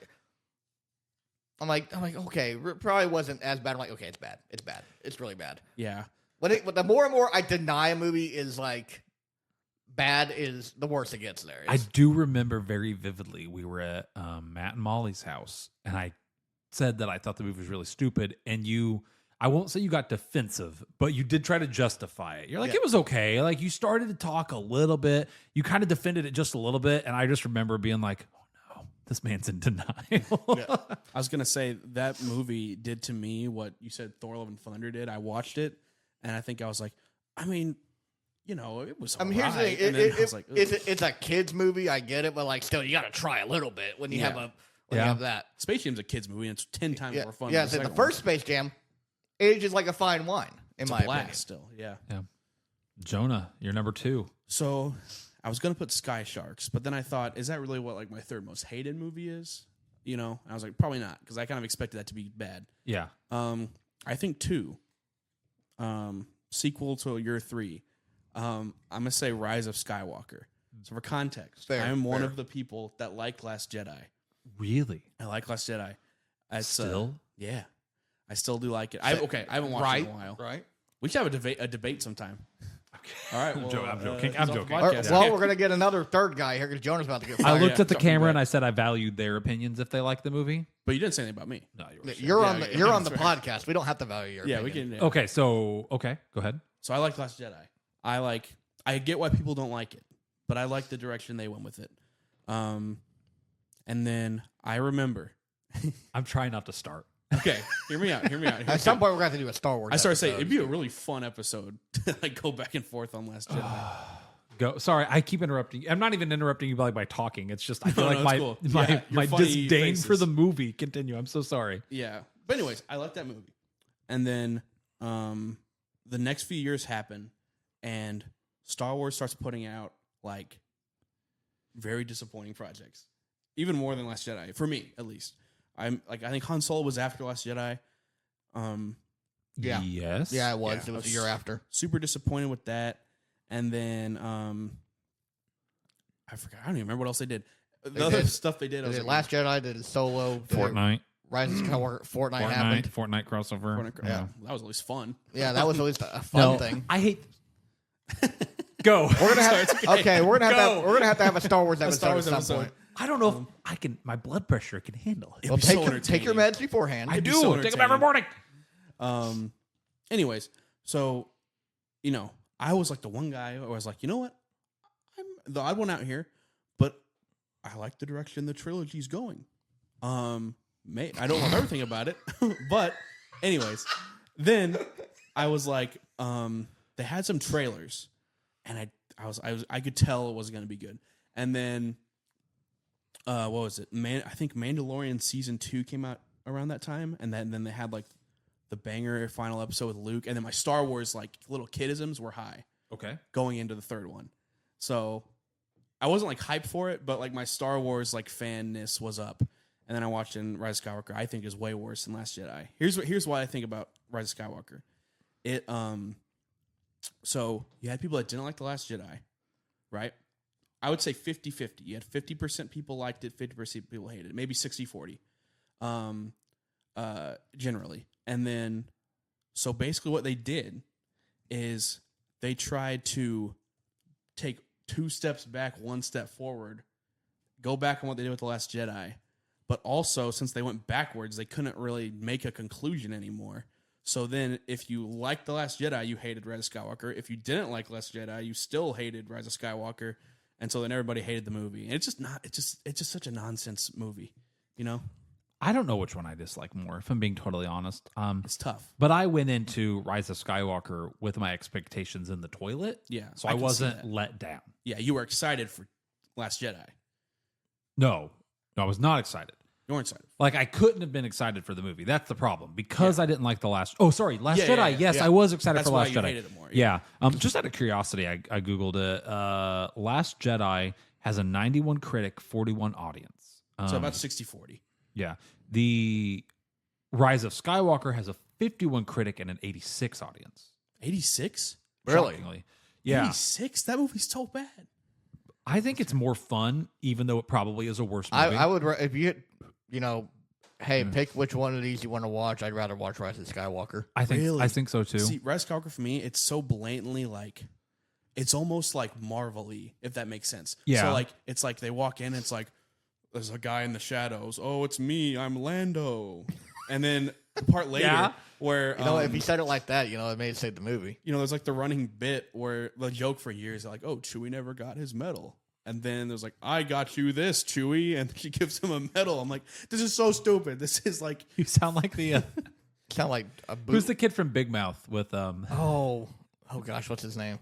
I'm like, okay, it probably wasn't as bad. I'm like, okay, it's bad. It's bad. It's really bad. Yeah. But the more and more I deny a movie is like bad, is the worse it gets there. I do remember very vividly we were at Matt and Molly's house, and I said that I thought the movie was really stupid, and I won't say you got defensive, but you did try to justify it. You're like, Yeah. it was okay. Like, you started to talk a little bit. You kind of defended it just a little bit, and I just remember being like, oh, no, this man's in denial. I was going to say that movie did to me what you said Thor: Love and Thunder did. I watched it, and I think I was like, I mean, it was I mean, here's the thing. and then I was like, It's a kids movie. I get it, but like, still, you got to try a little bit when you have you have that. Space Jam's a kid's movie, and it's 10 times Yeah, more fun. yeah. than So the second first one. Space Jam ages like a fine wine, in It's my a blast opinion. still, yeah. Jonah, you're number 2. So I was gonna put Sky Sharks, but then I thought, is that really what like my third most hated movie is? And I was like, probably not, because I kind of expected that to be bad. Yeah. I think 2. Sequel to Year 3. I'm gonna say Rise of Skywalker. So for context, Fair, I am one fair. of the people that like Last Jedi. Really? I like Last Jedi. It's, Still? yeah, I still do like it. I haven't watched it in a while. Right. We should have a debate sometime. All right, well, I'm joking. it's I'm off the joking. podcast. Well, we're gonna get another third guy here because Jonah's about to get I fired. looked at the Talking camera back. and I said I valued their opinions if they like the movie. But you didn't say anything about me. No, you were You're on Yeah, the yeah, you're on the that's right. podcast. We don't have to value your Yeah, we opinion. can. Okay, so go ahead. So I like Last Jedi. I get why people don't like it, but I like the direction they went with it. And then I remember. I'm trying not to start. Okay, hear me out. At some point, we're going to have to do a Star Wars. I started saying episode. it'd be a really fun episode to like go back and forth on Last Jedi. Go. Sorry, I keep interrupting. I'm not even interrupting you by talking. It's just I feel No, like no, it's my cool. Yeah, my your funny disdain for faces. the movie. Continue. I'm so sorry. Yeah, but anyways, I like that movie. And then the next few years happen, and Star Wars starts putting out like very disappointing projects, even more than Last Jedi for me, at least. I think Han Solo was after Last Jedi. Yeah. Yes. Yeah, it was. Yeah. It was a year after. Super disappointed with that. And then I forgot. I don't even remember what else they did. The other stuff they did. I was like, Last Jedi did Solo. Fortnite. Rise of Skywalker. Fortnite happened. Fortnite crossover. Yeah, that was at least fun. Yeah, that was always a fun thing. I hate. Go. We're gonna have we're gonna have to have a Star Wars episode at some point. I don't know if I can. My blood pressure can handle it. Well, be so take your meds beforehand. I do. so Take them every morning. Anyways, so I was like the one guy who was like, you know what, I'm the odd one out here, but I like the direction the trilogy's going. I don't love everything about it, but anyways, then I was like, they had some trailers, and I could tell it wasn't going to be good. And then, what was it? I think Mandalorian season 2 came out around that time, and then they had like the banger final episode with Luke, and then my Star Wars like little kidisms were high. Okay. Going into the third one, so I wasn't like hyped for it, but like my Star Wars like fanness was up. And then I watched in Rise of Skywalker. I think is way worse than Last Jedi. Here's what I think about Rise of Skywalker. So you had people that didn't like The Last Jedi, right? I would say 50-50. You had 50% people liked it, 50% people hated it. Maybe 60-40. Generally. And then so basically what they did is they tried to take 2 steps back, 1 step forward, go back on what they did with The Last Jedi. But also, since they went backwards, they couldn't really make a conclusion anymore. So then, if you liked The Last Jedi, you hated Rise of Skywalker. If you didn't like Last Jedi, you still hated Rise of Skywalker. And so then everybody hated the movie. And it's just such a nonsense movie, I don't know which one I dislike more, if I'm being totally honest. It's tough. But I went into Rise of Skywalker with my expectations in the toilet. Yeah, So I I can see wasn't that. let down. Yeah, you were excited for Last Jedi. No, I was not excited. You weren't excited. Like, I couldn't have been excited for the movie. That's the problem. Because I didn't like the last... Oh, sorry. Last Yeah, Jedi. yeah, yeah. Yes, Yeah. I was excited That's for why Last you Jedi. hated it more. Yeah. Just out of curiosity, I Googled it. Last Jedi has a 91 critic, 41 audience. So about 60-40. Yeah. The Rise of Skywalker has a 51 critic and an 86 audience. 86? Really? Shockingly. Yeah. 86? That movie's so bad. I think it's more fun, even though it probably is a worse movie. I would, if you, hey, pick which one of these you want to watch. I'd rather watch Rise of Skywalker. I think Really? I think so too. See, Rise of Skywalker for me, it's so blatantly like, it's almost like Marvel-y, if that makes sense. Yeah. So like, it's like they walk in, it's like, there's a guy in the shadows. Oh, it's me. I'm Lando. And then the part later Yeah. where If you said it like that, it made it save the movie. there's like the running bit where the joke for years, like, oh, Chewie never got his medal. And then there's like, I got you this, Chewie. And she gives him a medal. I'm like, this is so stupid. This is like, You sound like the Sound like a boot. who's the kid from Big Mouth with Oh gosh, what's his name?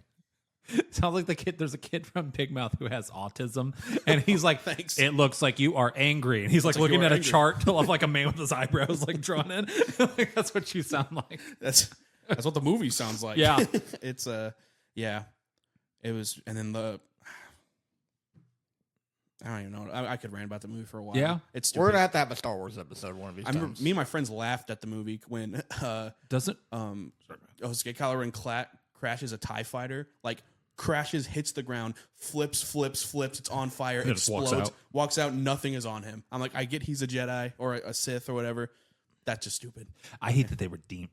sounds like the kid. There's a kid from Big Mouth who has autism, and he's like, Thanks. It looks like you are angry, and he's like like you looking are at a angry. chart of like a man with his eyebrows like drawn in. Like, that's what you sound like. that's what the movie sounds like. Yeah. It's yeah. It was, and then I don't even know. I could rant about the movie for a while. Yeah. It's stupid. We're gonna have to have a Star Wars episode one of these I remember times. me and my friends laughed at the movie when Doesn't Kylo Ren crashes a TIE fighter, like crashes, hits the ground, flips, it's on fire, And it just walks explodes, out. walks out, nothing is on him. I'm like, I get he's a Jedi or a Sith or whatever. That's just stupid. I hate that they redeemed.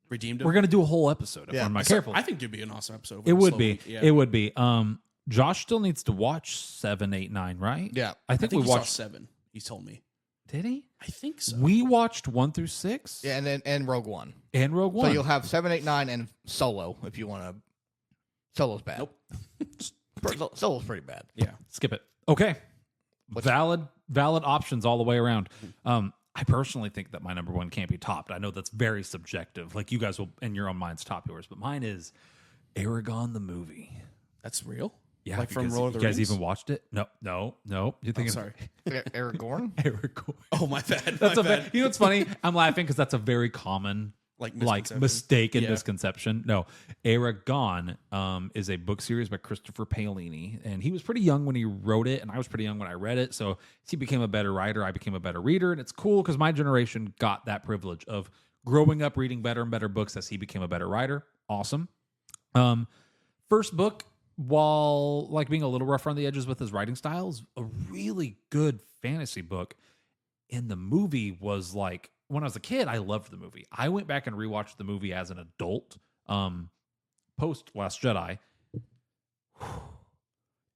Redeemed him. We're gonna do a whole episode of Yeah. One. Am I So, careful? I think it'd be an awesome episode. It would Slowly- be. Yeah. It would be. Josh still needs to watch 7, 8, 9, right? Yeah. I I think, think we he saw watched. 7. He told me. Did he? I think so. We watched 1 through 6. Yeah, and Rogue One. And Rogue One. So you'll have 7, 8, 9, and Solo if you want to. Solo's bad. Nope. Solo's pretty bad. Yeah. Skip it. Okay. Valid options all the way around. I personally think that my number one can't be topped. I know that's very subjective. Like, you guys will, in your own minds, top yours, but mine is Aragon the movie. That's real? Yeah, Like from because Lord of the you guys Rings? even watched it? No. You're Oh, thinking sorry. Aragorn? Aragorn. Oh, my bad. That's my a bad. you know what's funny? I'm laughing because that's a very common Like like misconception. mistake and Yeah. misconception. No, Aragon is a book series by Christopher Paolini, and he was pretty young when he wrote it, and I was pretty young when I read it. So he became a better writer, I became a better reader, and it's cool because my generation got that privilege of growing up reading better and better books as he became a better writer. Awesome. First book, while like being a little rough around the edges with his writing style, is a really good fantasy book. And the movie was like, when I was a kid, I loved the movie. I went back and rewatched the movie as an adult, post Last Jedi.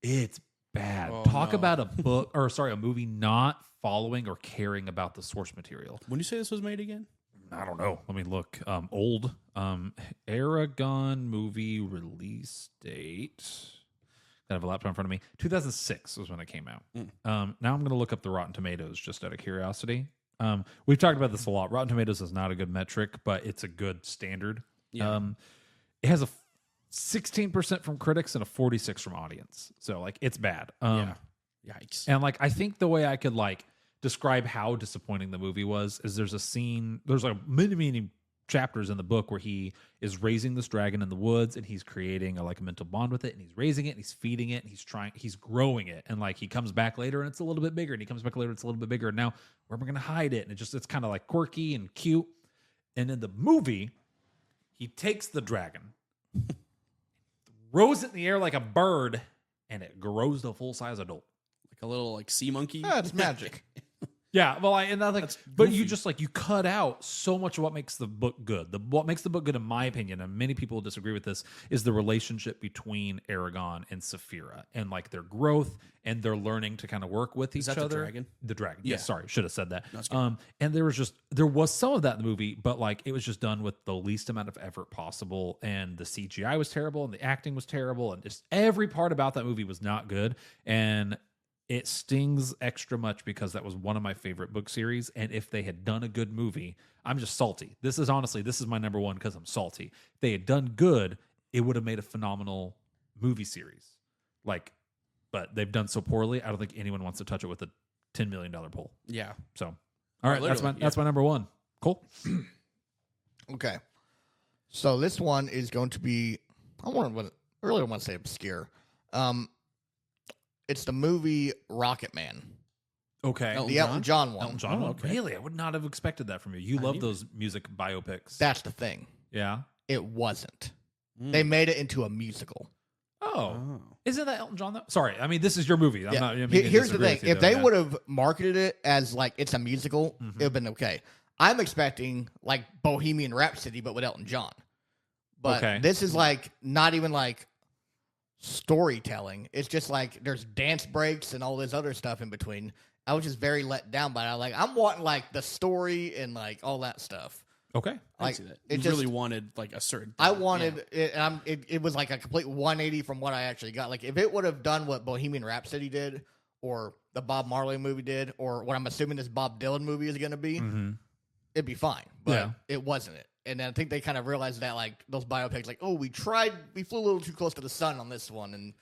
It's bad. Oh, Talk no. about a movie not following or caring about the source material. When you say this was made again? I don't know. Let me look. Old Aragon movie release date. I have a laptop in front of me. 2006 was when it came out. Now I'm going to look up the Rotten Tomatoes just out of curiosity. We've talked about this a lot. Rotten Tomatoes is not a good metric, but it's a good standard. Yeah. It has a 16% from critics and a 46% from audience. So like it's bad. Yeah. Yikes. And like I think the way I could like describe how disappointing the movie was is there's a scene, there's like many chapters in the book where he is raising this dragon in the woods and he's creating a mental bond with it, and he's raising it and he's feeding it and he's growing it, and like he comes back later and it's a little bit bigger, and he comes back later and it's a little bit bigger, and now where am I going to hide it? And it's kind of like quirky and cute. And in the movie, he takes the dragon, throws it in the air like a bird, and it grows to a full size adult. Like a little like sea monkey. That's magic. Yeah, well, but goofy. you just you cut out so much of what makes the book good. What makes the book good, in my opinion, and many people disagree with this, is the relationship between Aragon and Saphira, and like their growth and their learning to kind of work with each that other. the dragon? The dragon. Yeah. Yeah, sorry, should have said that. No, it's good. And there was some of that in the movie, but like it was just done with the least amount of effort possible, and the CGI was terrible, and the acting was terrible, and just every part about that movie was not good. And it stings extra much because that was one of my favorite book series. And if they had done a good movie, I'm just salty. This is my number one because I'm salty. If they had done good, it would have made a phenomenal movie series. But they've done so poorly, I don't think anyone wants to touch it with a $10 million pull. Yeah. So, all right, literally, that's my number one. Cool. Okay. So this one is going to be, I really don't want to say obscure. It's the movie Rocket Man. Okay. The Elton John one. Elton John. Oh, okay. Really? I would not have expected that from you. You love those music biopics. That's the thing. Yeah. It wasn't. They made it into a musical. Oh. Isn't that Elton John though? Sorry. I mean, this is your movie. Yeah. I'm not, I mean, Here's the thing. If they would would have marketed it as like it's a musical, it would have been okay. I'm expecting like Bohemian Rhapsody, but with Elton John. But Okay. this is like not even like storytelling. It's just like there's dance breaks and all this other stuff in between. I was just very let down by it. I'm wanting like the story and like all that stuff. Okay. I Like see that. it You just, really wanted like a certain I thing. wanted it, and it was like a complete 180 from what I actually got. Like if it would have done what Bohemian Rhapsody did, or the Bob Marley movie did, or what I'm assuming this Bob Dylan movie is going to be, it'd be fine. But Yeah. it wasn't it. And I think they kind of realized that like those biopics, like, oh, we flew a little too close to the sun on this one. And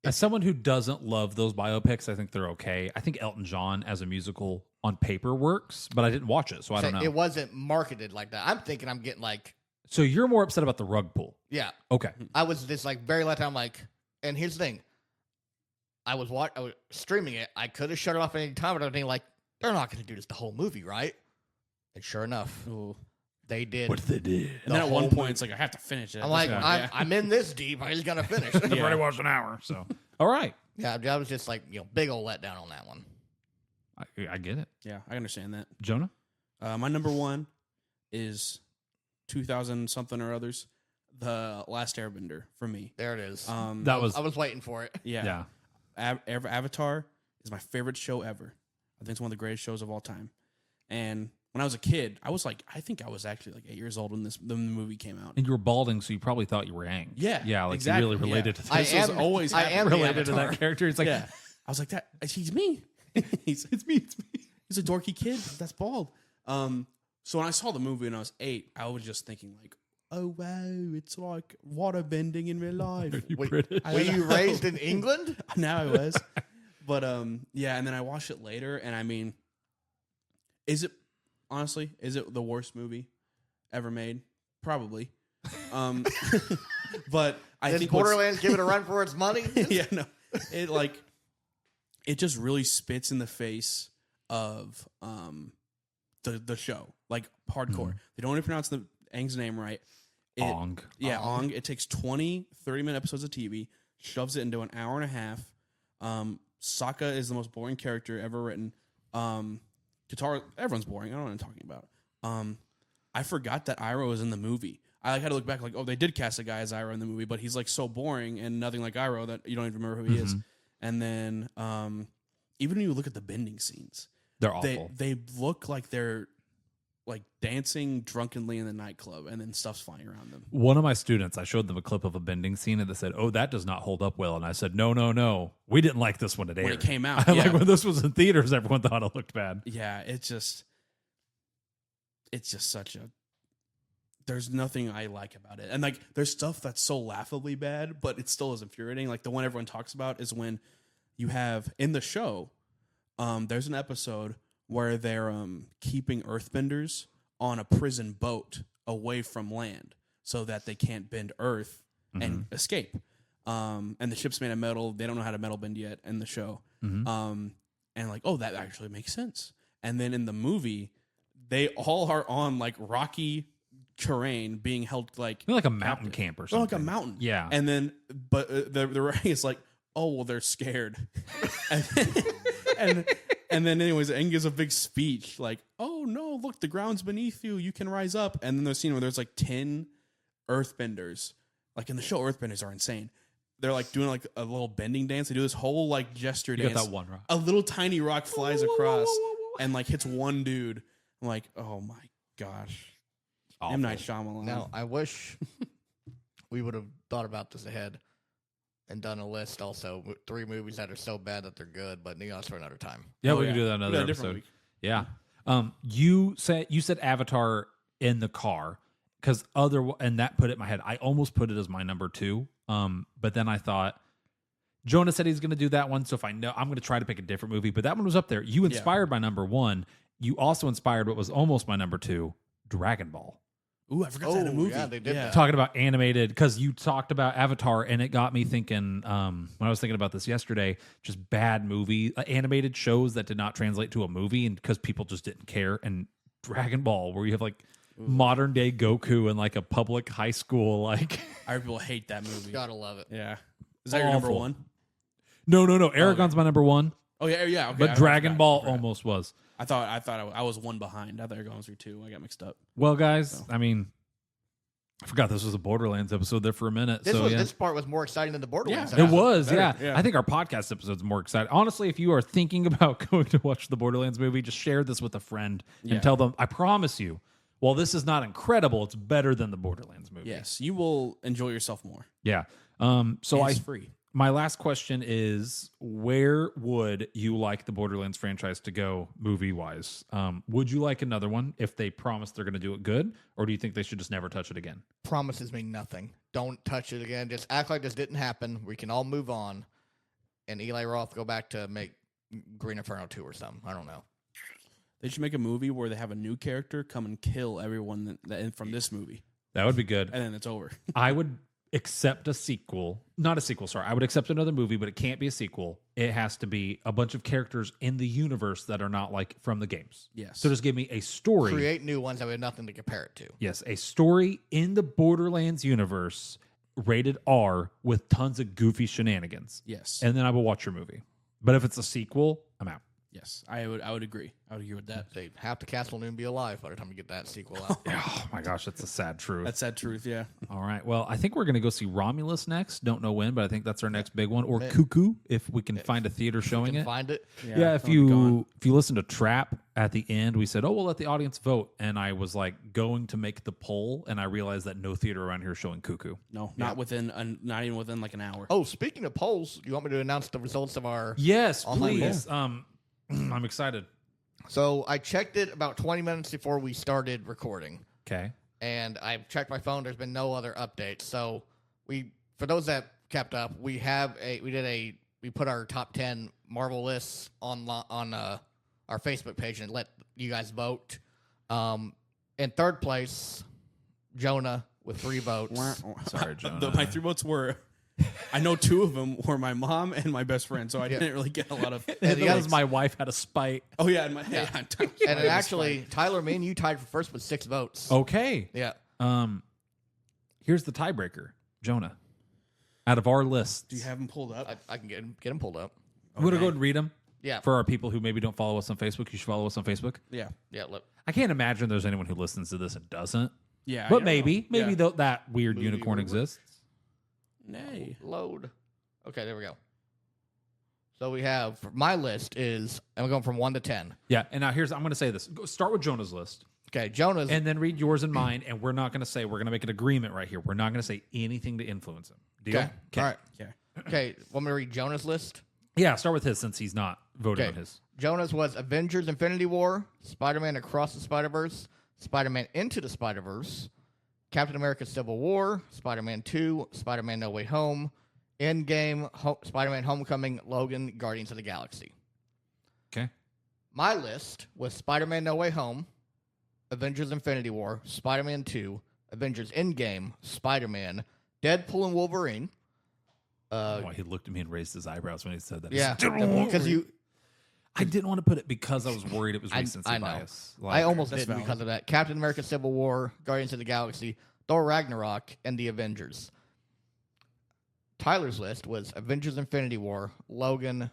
As someone who doesn't love those biopics, I think they're okay. I think Elton John as a musical on paper works, but I didn't watch it, so I don't know. it wasn't marketed like that. I'm thinking I'm getting like, So you're more upset about the rug pull. yeah, Okay. I was just like very let down. Like, and here's the thing. I was streaming it. I could have shut it off at any time, but I was thinking like, they're not going to do this the whole movie, right? And sure enough, Ooh. they did. What they did. And then at one whole point, it's like, I have to finish it. I'm like, Yeah. I'm in this deep. I just got to finish. I've already watched an hour, so. All right. Yeah, I was just like, big old letdown on that one. I get it. Yeah, I understand that. Jonah? My number one is 2000 something or others, The Last Airbender for me. There it is. That was. I was waiting for it. Yeah. Avatar is my favorite show ever. I think it's one of the greatest shows of all time. And when I was a kid, I think I was actually like 8 years old when the movie came out. And you were balding, so you probably thought you were Aang. Yeah, Yeah, like exactly, you really related to that. I This was am always I am the related to Avatar. that character. It's like, Yeah. I was like, he's me. It's me. He's a dorky kid that's bald. So when I saw the movie when I was 8, I was just thinking like, oh wow, it's like water bending in real life. you Wait, British? Were you raised in England? Now I was. But yeah, and then I watched it later, and I mean, is it the worst movie ever made? Probably. But I Does think Borderlands give it a run for its money? yeah, no. It just really spits in the face of the show, like hardcore. They don't even pronounce the Aang's name right. Ong. Yeah, Ong. It takes 20, 30-minute episodes of TV, shoves it into an hour and a half. Sokka is the most boring character ever written. Katara, everyone's boring. I don't know what I'm talking about. I forgot that Iroh was in the movie. I had to look back, like, oh, they did cast a guy as Iroh in the movie, but he's like so boring and nothing like Iroh that you don't even remember who he is. And then even when you look at the bending scenes, They're awful. They look like they're like dancing drunkenly in the nightclub, and then stuff's flying around them. One of my students, I showed them a clip of a bending scene, and they said, "Oh, that does not hold up well." And I said, "No, we didn't like this when it aired. When it came out, Like when this was in theaters, everyone thought it looked bad." Yeah, it's just such a. There's nothing I like about it, and like there's stuff that's so laughably bad, but it still is infuriating. Like the one everyone talks about is when you have in the show, there's an episode where they're keeping earthbenders on a prison boat away from land so that they can't bend earth and escape. And the ship's made of metal. They don't know how to metal bend yet in the show. And like, oh, that actually makes sense. And then in the movie, they all are on like rocky terrain being held like... They're like a mountain camp or something. Like a mountain. Yeah. And then, but the writing is like, oh, well, they're scared. And then anyways, Aang gives a big speech like, oh no, look, the ground's beneath you. You can rise up. And then there's a scene where there's like 10 earthbenders. Like in the show, earthbenders are insane. They're like doing like a little bending dance. They do this whole like gesture You dance. got that one rock. A little tiny rock flies across and like hits one dude. I'm like, oh my gosh. Awful. M. Night Shyamalan. Now, I wish we would have thought about this ahead and done a list also. 3 movies that are so bad that they're good, but that's for another time. Yeah, Oh, we yeah. can do that another Yeah, different episode. week. Yeah. You said Avatar in the car because and that put it in my head. I almost put it as my number 2. But then I thought Jonah said he's going to do that one, so if I know, I'm going to try to pick a different movie. But that one was up there. You inspired my number 1. You also inspired what was almost my number 2, Dragon Ball. Ooh, I forgot that in a movie. Yeah, they did that. Talking about animated, because you talked about Avatar, and it got me thinking, when I was thinking about this yesterday, just bad movie, animated shows that did not translate to a movie, and because people just didn't care. And Dragon Ball, where you have like modern day Goku in like a public high school, like I heard people hate that movie. Gotta love it. Yeah. Is that your number Awful. 1? no, Aragon's my number 1, Oh yeah. Okay. but I Dragon forgot. Ball I forgot. almost was. I thought I was 1 behind. I thought you were going through 2. I got mixed up. Well, guys, I mean, I forgot this was a Borderlands episode there for a minute. This part was more exciting than the Borderlands. It was, Better, yeah. I think our podcast episode's more exciting. Honestly, if you are thinking about going to watch the Borderlands movie, just share this with a friend and tell them, I promise you, while this is not incredible, it's better than the Borderlands movie. Yes, you will enjoy yourself more. Yeah. It's free. My last question is, where would you like the Borderlands franchise to go movie-wise? Would you like another one if they promise they're going to do it good, or do you think they should just never touch it again? Promises me nothing. Don't touch it again. Just act like this didn't happen. We can all move on. And Eli Roth go back to make Green Inferno 2 or something. I don't know. They should make a movie where they have a new character come and kill everyone that from this movie, That would be good. and then it's over. I would accept a sequel. Not a sequel, sorry. I would accept another movie, but it can't be a sequel. It has to be a bunch of characters in the universe that are not like from the games. Yes. So just give me a story. Create new ones that we have nothing to compare it to. Yes, a story in the Borderlands universe, rated R, with tons of goofy shenanigans. Yes. And then I will watch your movie. But if it's a sequel, I'm out. Yes, I would agree. I would agree with that. They have to Castle Noon be alive by the time we get that sequel out. Oh my gosh, that's a sad truth. That's sad truth. Yeah. All right. Well, I think we're going to go see Romulus next. Don't know when, but I think that's our next big one. Or Cuckoo, if we can find a theater showing Can it. find it. Yeah, if you listen to Trap at the end, we said, "Oh, we'll let the audience vote," and I was like going to make the poll, and I realized that no theater around here is showing Cuckoo. No, not even within like an hour. Oh, speaking of polls, you want me to announce the results of our... Yes, Online please. I'm excited. So I checked it about 20 minutes before we started recording, Okay. and I checked my phone. There's been no other updates. So for those that kept up, we put our top 10 Marvel lists on our Facebook page and let you guys vote. In third place, Jonah with 3 votes. Sorry, Jonah. My 3 votes were I know 2 of them were my mom and my best friend, so I didn't really get a lot of. And Because my wife had a spite. Oh yeah, and my, And then actually, Tyler, me and you tied for first with 6 votes. Okay. Yeah. Here's the tiebreaker, Jonah. Out of our list, do you have them pulled up? I can get him pulled up. you want to go ahead and read them? Yeah. For our people who maybe don't follow us on Facebook, you should follow us on Facebook. Yeah, Yeah, look. I can't imagine there's anyone who listens to this and doesn't. yeah, But maybe Yeah. that weird unicorn Rubric. exists. Nay. Load. Okay, there we go. So we have, for my list is, I'm going from 1 to 10. Yeah, and now I'm going to say this. Start with Jonah's list, Okay, Jonah's. and then read yours and mine, and we're not going to say, we're going to make an agreement right here. We're not going to say anything to influence him. Deal? Okay. All right. Okay. Okay, want me to read Jonah's list? Yeah, start with his since he's not voting Okay. on his. Jonah's was Avengers Infinity War, Spider-Man Across the Spider-Verse, Spider-Man Into the Spider-Verse, Captain America Civil War, Spider-Man 2, Spider-Man No Way Home, Endgame, Spider-Man Homecoming, Logan, Guardians of the Galaxy. Okay. My list was Spider-Man No Way Home, Avengers Infinity War, Spider-Man 2, Avengers Endgame, Spider-Man, Deadpool and Wolverine. Oh, he looked at me and raised his eyebrows when he said that. Yeah, because I didn't want to put it because I was worried it was recency I know. bias. I almost That's didn't valid. because of that. Captain America Civil War, Guardians of the Galaxy, Thor Ragnarok, and the Avengers. Tyler's list was Avengers Infinity War, Logan,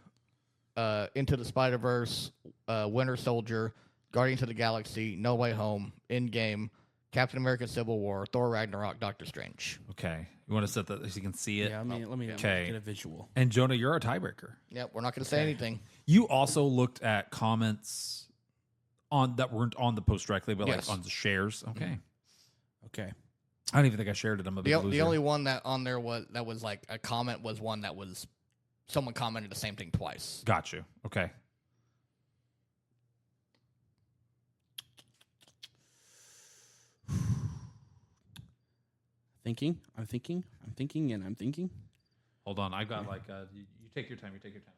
Into the Spider-Verse, Winter Soldier, Guardians of the Galaxy, No Way Home, Endgame, Captain America Civil War, Thor Ragnarok, Doctor Strange. Okay. You want to set that so you can see it? Yeah, let me Okay. get a visual. And Jonah, you're our tiebreaker. Yep, we're not going to say anything. You also looked at comments on that weren't on the post directly, but Yes. like on the shares. Okay. Okay. I don't even think I shared it. I'm a big The loser. only one that on there was like a comment was one that was someone commented the same thing twice. Got you. Okay. I'm thinking, and I'm thinking. Hold on. I got like you take your time. You take your time.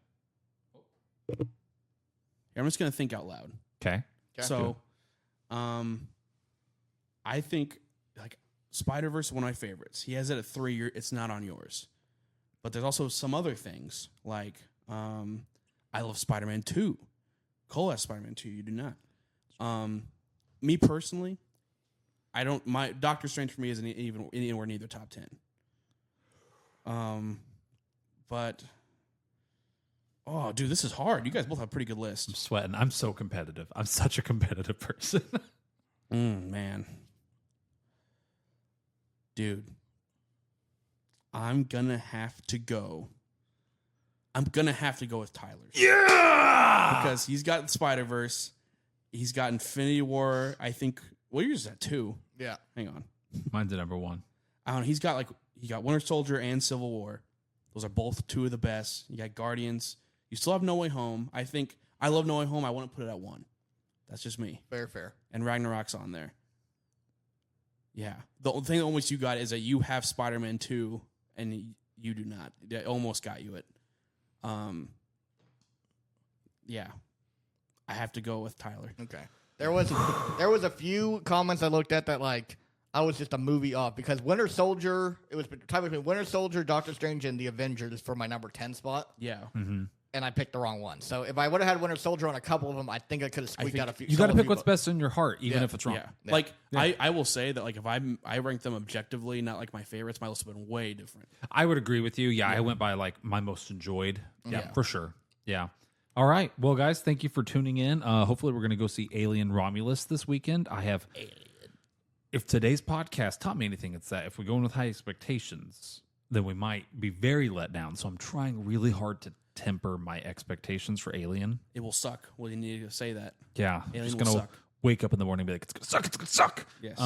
Here, I'm just gonna think out loud. Okay. Okay. So, I think like Spider-Verse is one of my favorites. He has it at 3. It's not on yours, but there's also some other things like I love Spider-Man 2. Cole has Spider-Man 2. You do not. Me personally, I don't. My Doctor Strange for me isn't even anywhere near the top 10. But oh, dude, this is hard. You guys both have a pretty good I'm list. sweating. I'm so competitive. I'm such a competitive person. Man. Dude. I'm gonna have to go with Tyler's. Yeah. Because he's got Spider-Verse. He's got Infinity War. I think yours is at 2. Yeah. Hang on. Mine's at number 1. I don't know. He got Winter Soldier and Civil War. Those are both 2 of the best. You got Guardians. You still have No Way Home. I think I love No Way Home. I want to put it at 1. That's just me. Fair. And Ragnarok's on there. Yeah. The only thing almost you got is that you have Spider-Man 2 and you do not. I almost got you it. Yeah. I have to go with Tyler. Okay. There was a few comments I looked at that like I was just a movie off because Winter Soldier, it was tied between Winter Soldier, Doctor Strange, and the Avengers for my number 10 spot, Yeah. Mm-hmm. and I picked the wrong one. So if I would have had Winter Soldier on a couple of them, I think I could have squeaked think out a few. You got to some pick few what's votes. best in your heart, even Yeah. if it's wrong. Yeah. Yeah. Like Yeah. I will say that like if I rank them objectively, not like my favorites, my list would have been way different. I would agree with you. Yeah, I went by like my most enjoyed. Yeah. For sure. Yeah. All right. Well, guys, thank you for tuning in. Hopefully, we're going to go see Alien Romulus this weekend. If today's podcast taught me anything, it's that if we go in with high expectations, then we might be very let down. So I'm trying really hard to temper my expectations for Alien. It will suck. Well, you need to say that. Yeah. I'm Alien just will going to suck. wake up in the morning and be like, it's going to suck. It's going to suck. Yes.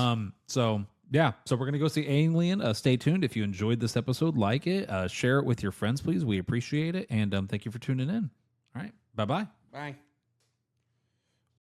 So yeah, so we're gonna go see Alien. Stay tuned. If you enjoyed this episode, like it, share it with your friends, please. We appreciate it, and thank you for tuning in. All right, bye. Bye.